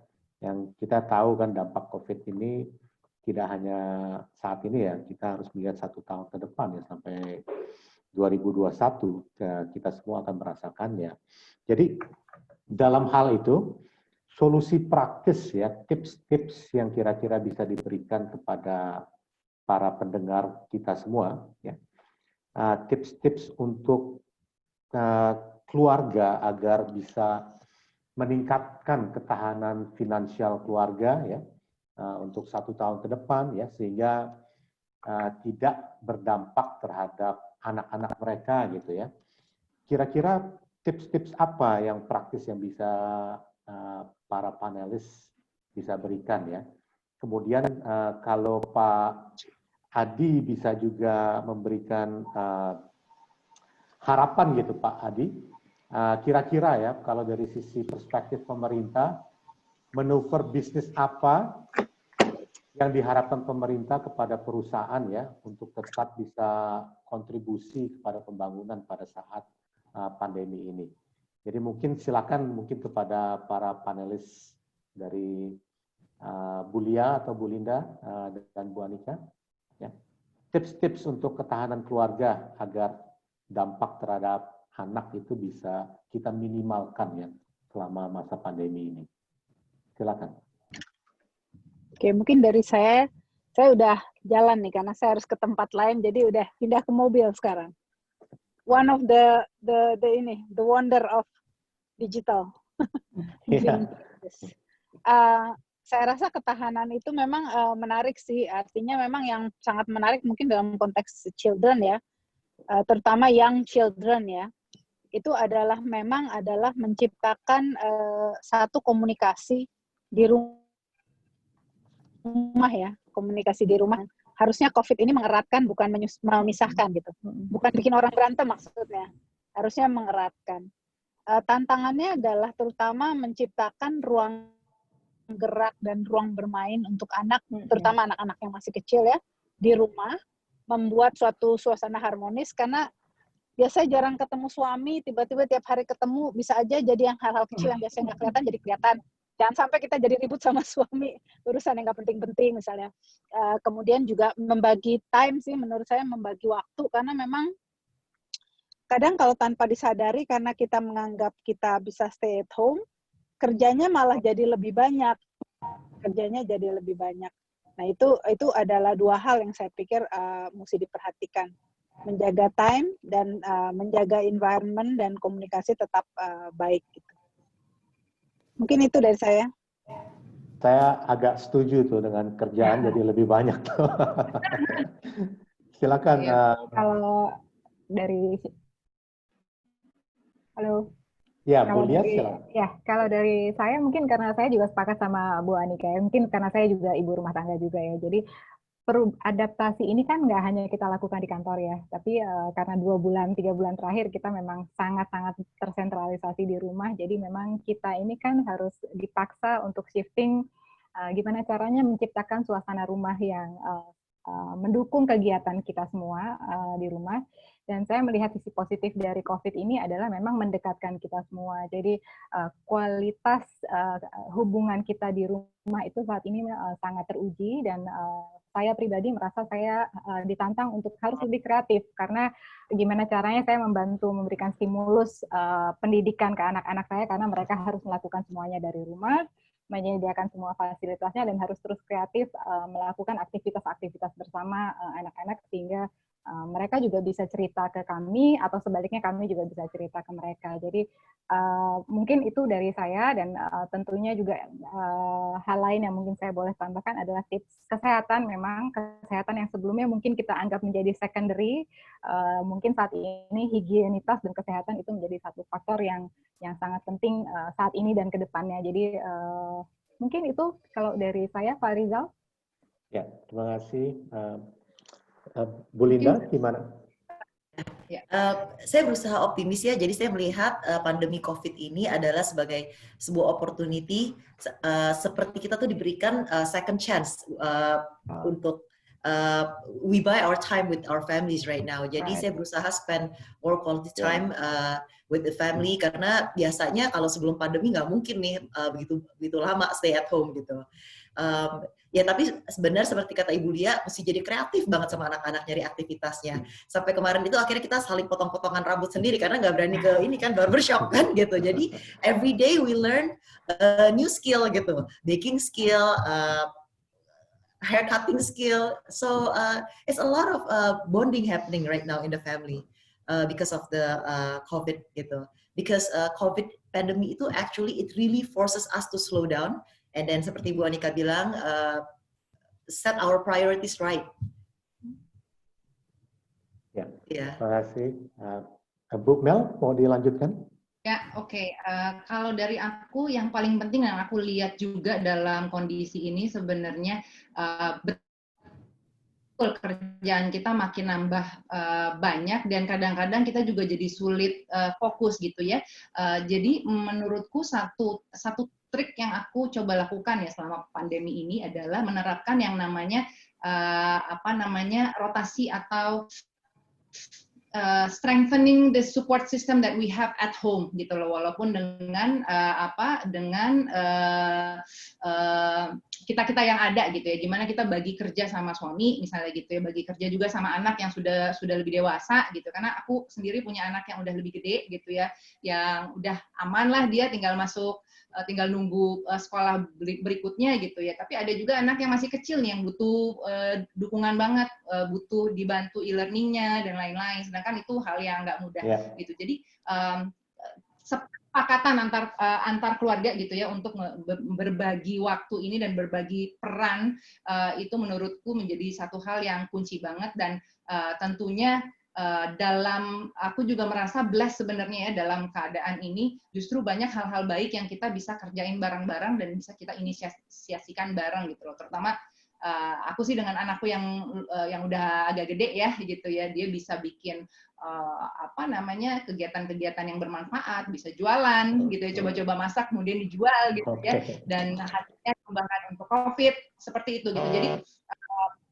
yang kita tahu kan dampak COVID ini tidak hanya saat ini ya, kita harus melihat 1 tahun ke depan ya, sampai 2021 kita semua akan merasakannya. Jadi dalam hal itu, solusi praktis ya, tips-tips yang kira-kira bisa diberikan kepada para pendengar kita semua ya, tips-tips untuk keluarga agar bisa meningkatkan ketahanan finansial keluarga ya untuk 1 tahun ke depan ya, sehingga tidak berdampak terhadap anak-anak mereka gitu ya. Kira-kira tips-tips apa yang praktis yang bisa para panelis bisa berikan ya. Kemudian kalau Pak Adi bisa juga memberikan harapan gitu Pak Adi, kira-kira ya kalau dari sisi perspektif pemerintah, manuver bisnis apa yang diharapkan pemerintah kepada perusahaan ya untuk tetap bisa kontribusi kepada pembangunan pada saat pandemi ini. Jadi mungkin silakan mungkin kepada para panelis dari Bu Lia atau Bu Linda dan Bu Anika, ya. Tips-tips untuk ketahanan keluarga agar dampak terhadap anak itu bisa kita minimalkan ya selama masa pandemi ini. Silakan. Oke, mungkin dari saya udah jalan nih karena saya harus ke tempat lain, jadi udah pindah ke mobil sekarang. One of the wonder of digital. Yeah. Saya rasa ketahanan itu memang menarik sih, artinya memang yang sangat menarik mungkin dalam konteks children ya, terutama young children ya, itu adalah memang menciptakan satu komunikasi di rumah ya, komunikasi di rumah. Harusnya COVID ini mengeratkan, bukan memisahkan gitu, bukan bikin orang berantem maksudnya, harusnya mengeratkan. Tantangannya adalah terutama menciptakan ruang gerak dan ruang bermain untuk anak, terutama anak-anak yang masih kecil ya, di rumah, membuat suatu suasana harmonis, karena biasanya jarang ketemu suami, tiba-tiba tiap hari ketemu, bisa aja jadi yang hal-hal kecil yang biasanya nggak kelihatan, jadi kelihatan. Jangan sampai kita jadi ribut sama suami, urusan yang nggak penting-penting misalnya. Kemudian juga membagi time sih, menurut saya membagi waktu, karena memang kadang kalau tanpa disadari karena kita menganggap kita bisa stay at home, kerjanya malah jadi lebih banyak. Nah, itu adalah dua hal yang saya pikir mesti diperhatikan. Menjaga time dan menjaga environment dan komunikasi tetap baik gitu. Mungkin itu dari saya. Saya agak setuju tuh dengan kerjaan jadi lebih banyak tuh. Silakan. Kalau dari Ya, Bu Lia, silakan. Ya, kalau dari saya mungkin karena saya juga sepakat sama Bu Anika ya. Mungkin karena saya juga ibu rumah tangga juga ya. Jadi adaptasi ini kan nggak hanya kita lakukan di kantor ya, tapi karena 2-3 bulan terakhir kita memang sangat-sangat tersentralisasi di rumah, jadi memang kita ini kan harus dipaksa untuk shifting gimana caranya menciptakan suasana rumah yang mendukung kegiatan kita semua di rumah. Dan saya melihat sisi positif dari COVID ini adalah memang mendekatkan kita semua. Jadi kualitas hubungan kita di rumah itu saat ini sangat teruji, dan saya pribadi merasa saya ditantang untuk harus lebih kreatif, karena gimana caranya saya membantu memberikan stimulus pendidikan ke anak-anak saya, karena mereka harus melakukan semuanya dari rumah, menyediakan semua fasilitasnya, dan harus terus kreatif melakukan aktivitas-aktivitas bersama anak-anak, sehingga mereka juga bisa cerita ke kami, atau sebaliknya kami juga bisa cerita ke mereka. Jadi mungkin itu dari saya, dan tentunya juga hal lain yang mungkin saya boleh tambahkan adalah tips kesehatan. Memang kesehatan yang sebelumnya mungkin kita anggap menjadi secondary, mungkin saat ini higienitas dan kesehatan itu menjadi satu faktor yang sangat penting saat ini dan ke depannya. Jadi mungkin itu kalau dari saya, Pak Rizal. Ya, terima kasih. Bu Linda, gimana? Saya berusaha optimis ya, jadi saya melihat pandemi COVID ini adalah sebagai sebuah opportunity, seperti kita tuh diberikan second chance untuk we buy our time with our families right now. Jadi saya berusaha spend more quality time with the family, karena biasanya kalau sebelum pandemi nggak mungkin nih begitu lama stay at home gitu. Ya tapi sebenarnya seperti kata Ibu Lia, mesti jadi kreatif banget sama anak-anak nyari aktivitasnya. Sampai kemarin itu akhirnya kita saling potong-potongan rambut sendiri karena nggak berani ke ini kan barbershop kan gitu. Jadi every day we learn new skill gitu, baking skill, hair cutting skill. So it's a lot of bonding happening right now in the family because of the COVID gitu. Because COVID pandemic itu actually it really forces us to slow down. And then seperti Bu Anika bilang, set our priorities right. Ya, terima kasih. Bu Mel, mau dilanjutkan? Ya, oke. Kalau dari aku, yang paling penting yang aku lihat juga dalam kondisi ini sebenarnya betul kerjaan kita makin nambah banyak, dan kadang-kadang kita juga jadi sulit fokus gitu ya. Jadi menurutku satu trik yang aku coba lakukan ya selama pandemi ini adalah menerapkan yang namanya rotasi atau strengthening the support system that we have at home gitu loh, walaupun dengan kita yang ada gitu ya, gimana kita bagi kerja sama suami misalnya gitu ya, bagi kerja juga sama anak yang sudah lebih dewasa gitu, karena aku sendiri punya anak yang udah lebih gede gitu ya, yang udah aman lah, dia tinggal nunggu sekolah berikutnya gitu ya. Tapi ada juga anak yang masih kecil nih yang butuh dukungan banget, butuh dibantu e-learningnya dan lain-lain. Sedangkan itu hal yang nggak mudah gitu. Jadi kesepakatan antar keluarga gitu ya untuk berbagi waktu ini dan berbagi peran itu menurutku menjadi satu hal yang kunci banget, dan tentunya aku juga merasa blessed sebenarnya ya dalam keadaan ini, justru banyak hal-hal baik yang kita bisa kerjain bareng-bareng dan bisa kita inisiasikan bareng gitu loh. Terutama aku sih dengan anakku yang udah agak gede ya gitu ya, dia bisa bikin kegiatan-kegiatan yang bermanfaat, bisa jualan gitu ya, coba-coba masak kemudian dijual gitu ya, dan hasilnya kembangkan untuk COVID seperti itu gitu. Jadi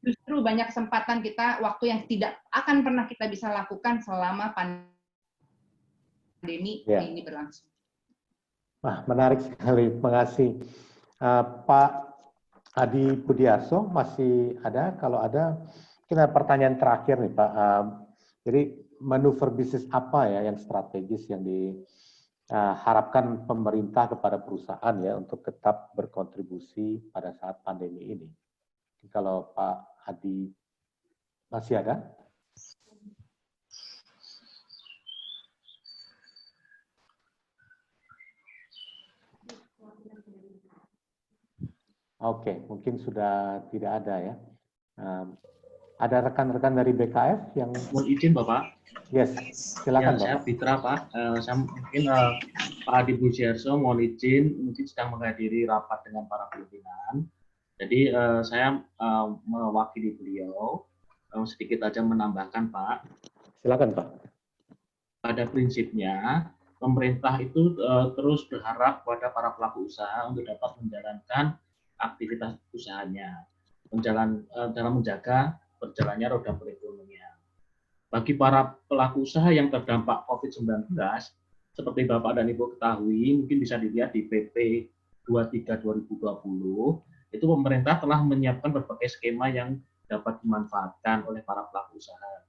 justru banyak kesempatan kita, waktu yang tidak akan pernah kita bisa lakukan selama pandemi ini berlangsung. Wah, menarik sekali, terima kasih. Pak Adi Budiarso masih ada? Kalau ada, mungkin ada pertanyaan terakhir nih Pak. Jadi manuver bisnis apa ya yang strategis yang diharapkan pemerintah kepada perusahaan ya untuk tetap berkontribusi pada saat pandemi ini? Kalau Pak Adi masih ada? Oke, mungkin sudah tidak ada ya. Ada rekan-rekan dari BKF yang... Mohon izin Bapak. Yes, silakan ya, saya Bapak. Fitra Pak. Saya mungkin Pak Adi Budiarso mohon izin, mungkin sedang menghadiri rapat dengan para pimpinan. Jadi saya mewakili beliau, sedikit aja menambahkan Pak. Silakan Pak. Pada prinsipnya, pemerintah itu terus berharap kepada para pelaku usaha untuk dapat menjalankan aktivitas usahanya, dalam menjaga berjalannya roda perekonomian. Bagi para pelaku usaha yang terdampak COVID-19, seperti Bapak dan Ibu ketahui, mungkin bisa dilihat di PP 23/2020, itu pemerintah telah menyiapkan berbagai skema yang dapat dimanfaatkan oleh para pelaku usaha.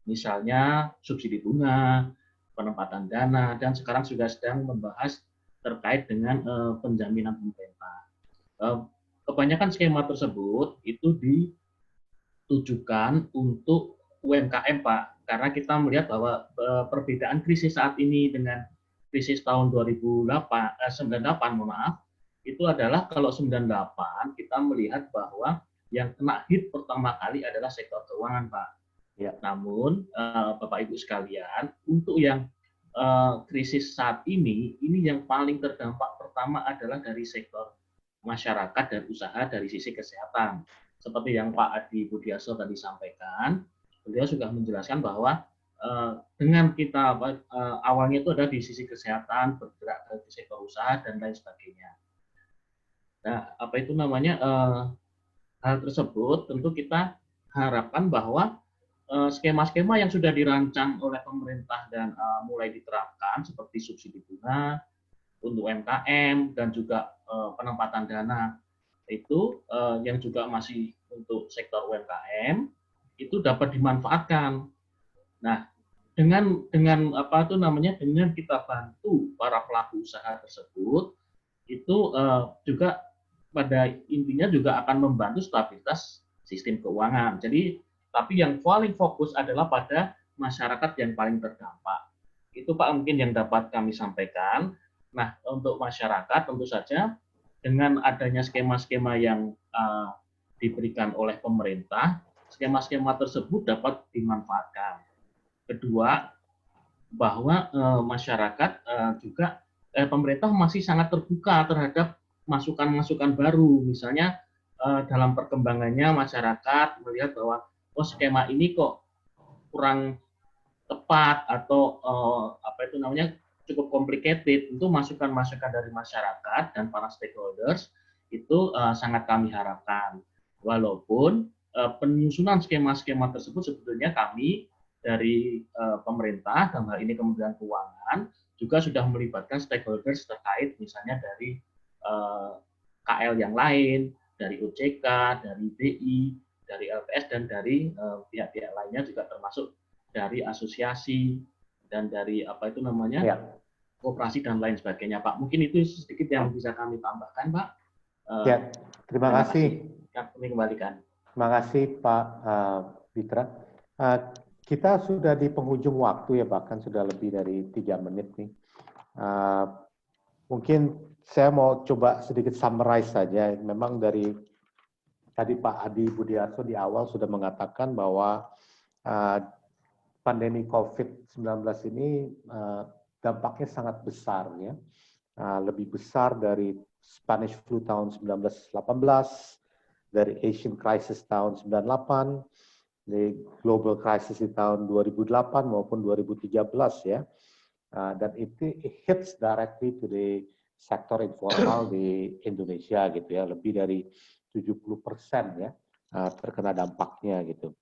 Misalnya subsidi bunga, penempatan dana, dan sekarang juga sedang membahas terkait dengan penjaminan pemerintah. Kebanyakan skema tersebut itu ditujukan untuk UMKM, Pak, karena kita melihat bahwa perbedaan krisis saat ini dengan krisis tahun 98, itu adalah kalau 98 kita melihat bahwa yang kena hit pertama kali adalah sektor keuangan, Pak. Ya. Namun, Bapak Ibu sekalian, untuk yang krisis saat ini yang paling terdampak pertama adalah dari sektor masyarakat dan usaha dari sisi kesehatan. Seperti yang Pak Adi Budiarso tadi sampaikan, beliau sudah menjelaskan bahwa dengan kita awalnya itu ada di sisi kesehatan, bergerak ke sektor usaha dan lain sebagainya. Nah, hal tersebut tentu kita harapkan bahwa skema-skema yang sudah dirancang oleh pemerintah dan mulai diterapkan seperti subsidi bunga untuk UMKM dan juga penempatan dana itu yang juga masih untuk sektor UMKM itu dapat dimanfaatkan. Nah, dengan kita bantu para pelaku usaha tersebut itu juga pada intinya juga akan membantu stabilitas sistem keuangan. Jadi tapi yang paling fokus adalah pada masyarakat yang paling terdampak. Itu Pak mungkin yang dapat kami sampaikan. Nah, untuk masyarakat tentu saja dengan adanya skema-skema yang diberikan oleh pemerintah, skema-skema tersebut dapat dimanfaatkan. Kedua, bahwa masyarakat juga pemerintah masih sangat terbuka terhadap masukan-masukan baru. Misalnya dalam perkembangannya masyarakat melihat bahwa skema ini kok kurang tepat atau cukup complicated. Itu masukan-masukan dari masyarakat dan para stakeholders itu sangat kami harapkan. Walaupun penyusunan skema-skema tersebut sebetulnya kami dari pemerintah, dalam hal ini Kementerian Keuangan, juga sudah melibatkan stakeholders terkait misalnya dari KL yang lain, dari OJK, dari BI, dari LPS, dan dari pihak-pihak lainnya juga termasuk dari asosiasi dan dari koperasi dan lain sebagainya, Pak. Mungkin itu sedikit yang bisa kami tambahkan, Pak. Terima kasih. Kami kembalikan. Terima kasih, Pak Fitra. Kita sudah di penghujung waktu ya, bahkan sudah lebih dari 3 menit nih. Mungkin saya mau coba sedikit summarize saja. Memang dari tadi Pak Adi Budiarso di awal sudah mengatakan bahwa pandemi COVID-19 ini dampaknya sangat besar ya, lebih besar dari Spanish flu tahun 1918, dari Asian crisis tahun 98, dari global crisis di tahun 2008 maupun 2013 ya, dan itu hits directly to the sektor informal di Indonesia gitu ya, lebih dari 70% ya terkena dampaknya gitu.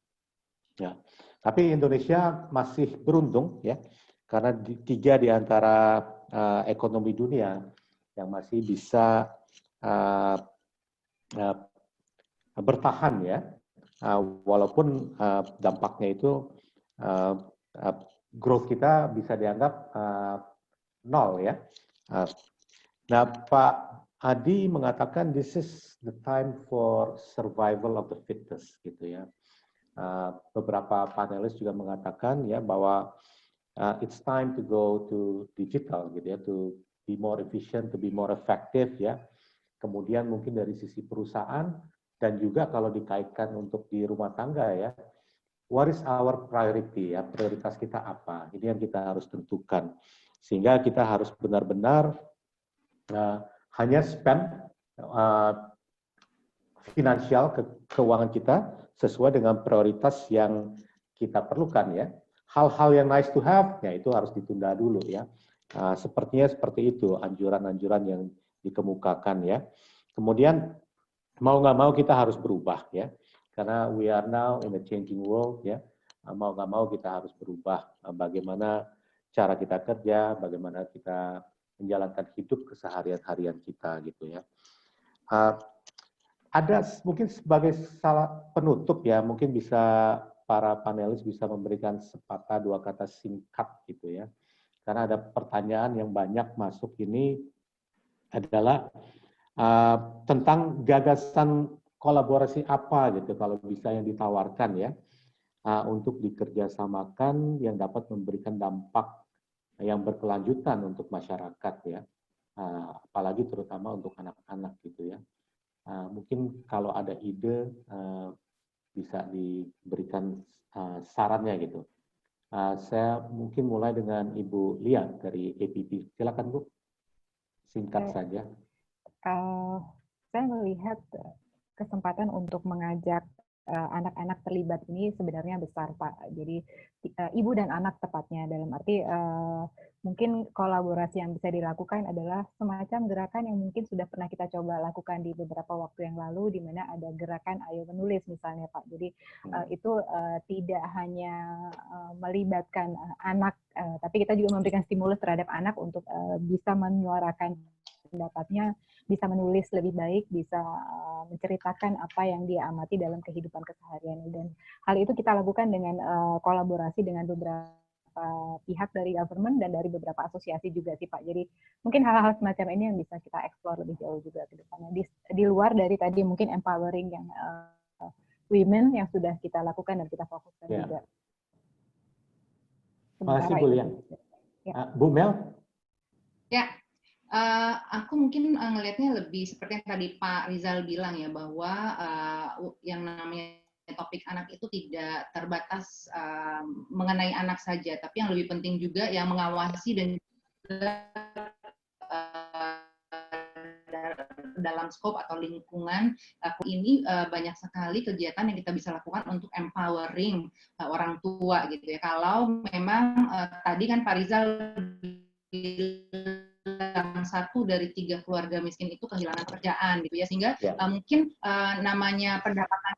Ya. Tapi Indonesia masih beruntung ya, karena 3 di antara ekonomi dunia yang masih bisa bertahan ya, walaupun dampaknya itu growth kita bisa dianggap nol ya. Nah, Pak Adi mengatakan this is the time for survival of the fittest gitu ya. Beberapa panelis juga mengatakan ya bahwa it's time to go to digital gitu ya, to be more efficient, to be more effective ya. Kemudian mungkin dari sisi perusahaan dan juga kalau dikaitkan untuk di rumah tangga ya, what is our priority ya, prioritas kita apa? Ini yang kita harus tentukan. Sehingga kita harus benar-benar hanya spend finansial keuangan kita sesuai dengan prioritas yang kita perlukan ya. Hal-hal yang nice to have, ya itu harus ditunda dulu ya. Sepertinya seperti itu anjuran-anjuran yang dikemukakan ya. Kemudian mau nggak mau kita harus berubah ya. Karena we are now in a changing world ya. Mau nggak mau kita harus berubah. Bagaimana cara kita kerja, bagaimana kita menjalankan hidup keseharian-harian kita gitu ya. Ada mungkin sebagai salah penutup ya, mungkin bisa para panelis bisa memberikan sepatah dua kata singkat gitu ya. Karena ada pertanyaan yang banyak masuk ini adalah tentang gagasan kolaborasi apa gitu kalau bisa yang ditawarkan ya untuk dikerjasamakan yang dapat memberikan dampak yang berkelanjutan untuk masyarakat ya, apalagi terutama untuk anak-anak gitu ya. Mungkin kalau ada ide bisa diberikan sarannya gitu. Saya mungkin mulai dengan Ibu Lia dari APP. Silakan Bu, singkat saja. Saya melihat kesempatan untuk mengajak anak-anak terlibat ini sebenarnya besar, Pak. Jadi ibu dan anak tepatnya, dalam arti mungkin kolaborasi yang bisa dilakukan adalah semacam gerakan yang mungkin sudah pernah kita coba lakukan di beberapa waktu yang lalu, di mana ada gerakan Ayo Menulis misalnya, Pak. Jadi itu tidak hanya melibatkan anak, tapi kita juga memberikan stimulus terhadap anak untuk bisa menyuarakan pendapatnya, bisa menulis lebih baik, bisa menceritakan apa yang dia amati dalam kehidupan keseharian. Dan hal itu kita lakukan dengan kolaborasi dengan beberapa pihak dari government dan dari beberapa asosiasi juga sih Pak. Jadi mungkin hal-hal semacam ini yang bisa kita explore lebih jauh juga ke depannya. Di luar dari tadi mungkin empowering yang women yang sudah kita lakukan dan kita fokuskan juga. Terima kasih Bu Lia. Bu Mel? Ya. Aku mungkin ngelihatnya lebih seperti yang tadi Pak Rizal bilang ya, bahwa yang namanya topik anak itu tidak terbatas mengenai anak saja, tapi yang lebih penting juga yang mengawasi dan dalam skop atau lingkungan ini banyak sekali kegiatan yang kita bisa lakukan untuk empowering orang tua gitu ya. Kalau memang tadi kan Pak Rizal bilang 1 dari 3 keluarga miskin itu kehilangan pekerjaan gitu ya, sehingga mungkin namanya pendapatan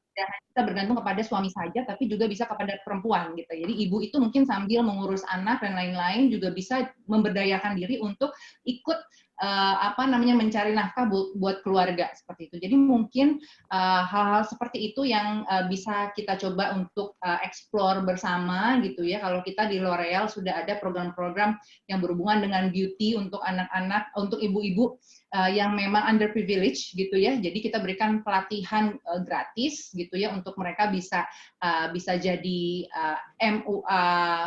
kita bergantung kepada suami saja, tapi juga bisa kepada perempuan gitu. Jadi ibu itu mungkin sambil mengurus anak dan lain-lain juga bisa memberdayakan diri untuk ikut mencari nafkah buat keluarga seperti itu. Jadi mungkin hal-hal seperti itu yang bisa kita coba untuk explore bersama gitu ya. Kalau kita di L'Oreal sudah ada program-program yang berhubungan dengan beauty untuk anak-anak, untuk ibu-ibu yang memang underprivileged gitu ya. Jadi kita berikan pelatihan gratis gitu ya untuk mereka bisa jadi MUA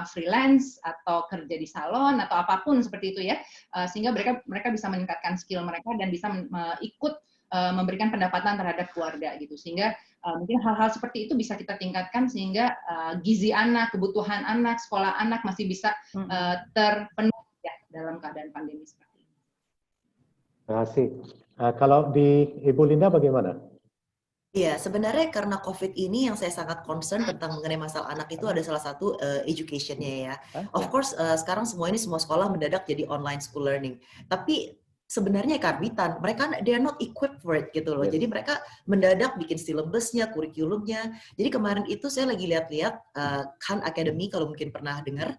freelance atau kerja di salon atau apapun seperti itu ya, sehingga mereka bisa meningkatkan skill mereka dan bisa ikut memberikan pendapatan terhadap keluarga gitu, sehingga mungkin hal-hal seperti itu bisa kita tingkatkan sehingga gizi anak, kebutuhan anak, sekolah anak masih bisa terpenuhi ya dalam keadaan pandemi seperti ini. Terima kasih. Kalau di Ibu Linda bagaimana? Iya, sebenarnya karena COVID ini yang saya sangat concern tentang mengenai masalah anak itu ada salah satu education-nya ya. Of course, sekarang semua sekolah mendadak jadi online school learning. Tapi sebenarnya karbitan, mereka they are not equipped for it gitu loh. Yes. Jadi mereka mendadak bikin syllabusnya, kurikulumnya. Jadi kemarin itu saya lagi lihat-lihat Khan Academy, kalau mungkin pernah dengar,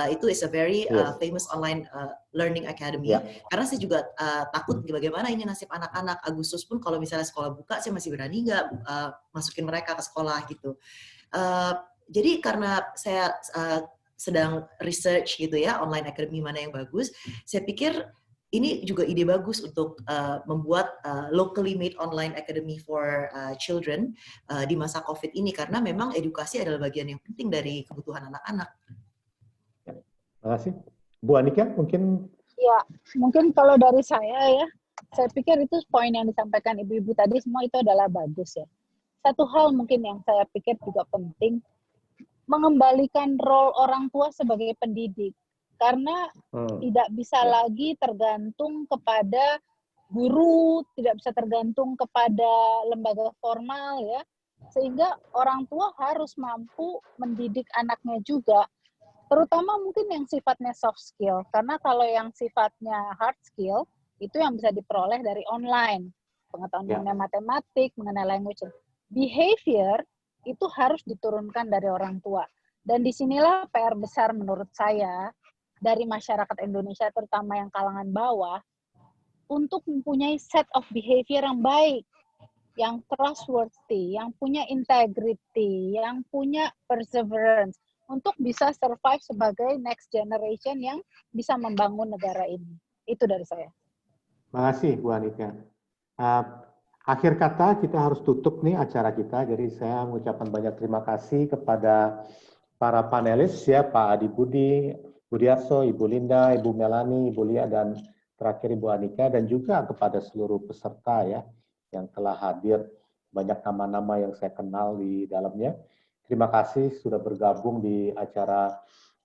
itu is a very famous online learning academy. Karena saya juga takut bagaimana ini nasib anak-anak. Agustus pun kalau misalnya sekolah buka, saya masih berani nggak masukin mereka ke sekolah gitu. Jadi karena saya sedang research gitu ya, online academy mana yang bagus, saya pikir ini juga ide bagus untuk membuat locally made online academy for children di masa COVID ini, karena memang edukasi adalah bagian yang penting dari kebutuhan anak-anak. Terima kasih. Bu Anika, mungkin? Ya, mungkin kalau dari saya pikir itu poin yang disampaikan ibu-ibu tadi semua itu adalah bagus ya. Satu hal mungkin yang saya pikir juga penting, mengembalikan role orang tua sebagai pendidik. Karena tidak bisa lagi tergantung kepada guru, tidak bisa tergantung kepada lembaga formal ya. Sehingga orang tua harus mampu mendidik anaknya juga. Terutama mungkin yang sifatnya soft skill. Karena kalau yang sifatnya hard skill, itu yang bisa diperoleh dari online. Pengetahuan mengenai matematik, mengenai language. Behavior itu harus diturunkan dari orang tua. Dan disinilah PR besar menurut saya, dari masyarakat Indonesia, terutama yang kalangan bawah, untuk mempunyai set of behavior yang baik, yang trustworthy, yang punya integrity, yang punya perseverance, untuk bisa survive sebagai next generation yang bisa membangun negara ini. Itu dari saya. Terima kasih, Bu Anika. Akhir kata, kita harus tutup nih acara kita, jadi saya mengucapkan banyak terima kasih kepada para panelis ya, Pak Adi Budiarso, Ibu Linda, Ibu Melani, Ibu Lia, dan terakhir Ibu Anika, dan juga kepada seluruh peserta ya yang telah hadir, banyak nama-nama yang saya kenal di dalamnya. Terima kasih sudah bergabung di acara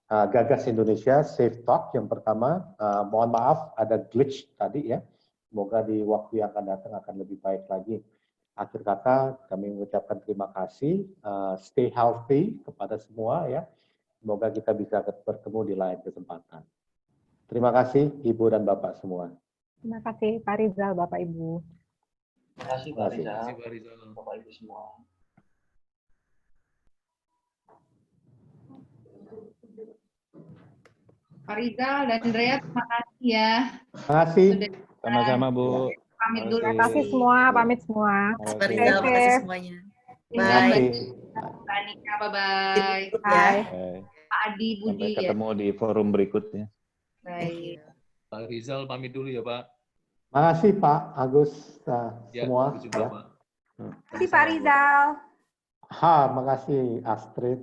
Gagas Indonesia Safe Talk yang pertama. Mohon maaf ada glitch tadi ya. Semoga di waktu yang akan datang akan lebih baik lagi. Akhir kata kami mengucapkan terima kasih. Stay healthy kepada semua ya. Semoga kita bisa bertemu di lain kesempatan. Terima kasih Ibu dan Bapak semua. Terima kasih Pak Rizal, Bapak Ibu. Terima kasih Pak Rizal, Bapak Ibu semua. Pak Rizal dan Andrea, terima kasih ya. Terima kasih. Sama-sama Bu. Pamit dulu. Terima kasih semua, pamit semua. Pak Rizal, terima kasih semuanya. Bye. Mbak Anika, bye-bye. Bye. Pak Adi Budi. Sampai ketemu di forum berikutnya. Baik. Pak Rizal pamit dulu ya Pak. Terima kasih Pak Agus semua. Juga, ya. Pak. Terima kasih Pak Rizal. Makasih Astrid.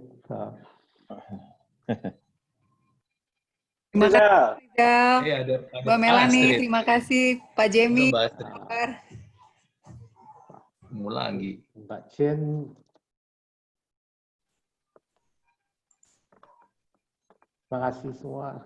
Terima kasih Pak Rizal. Ada Mbak Melani, terima kasih Pak Jemi. Ketemu lagi. Mbak Chen. Terima kasih semua.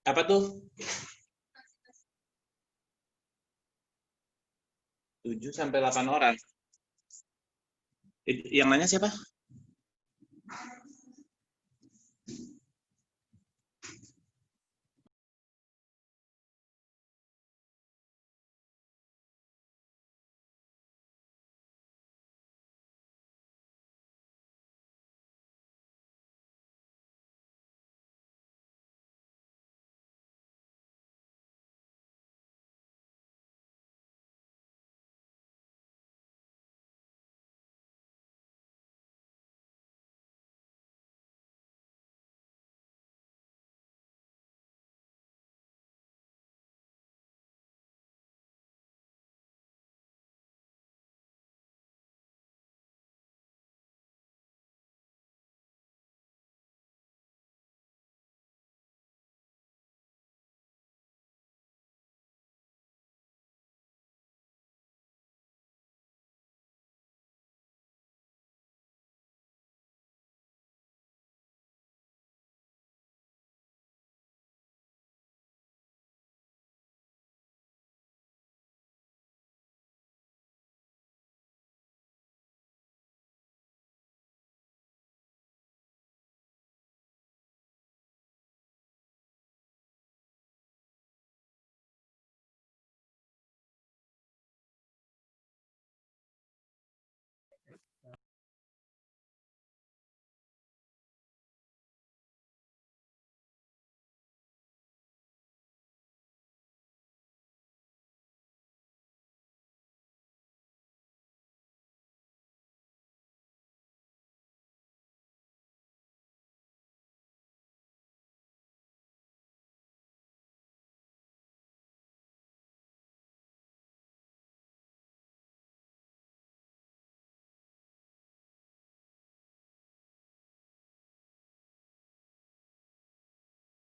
Apa tuh? 7 sampai 8 orang. Yang nanya siapa?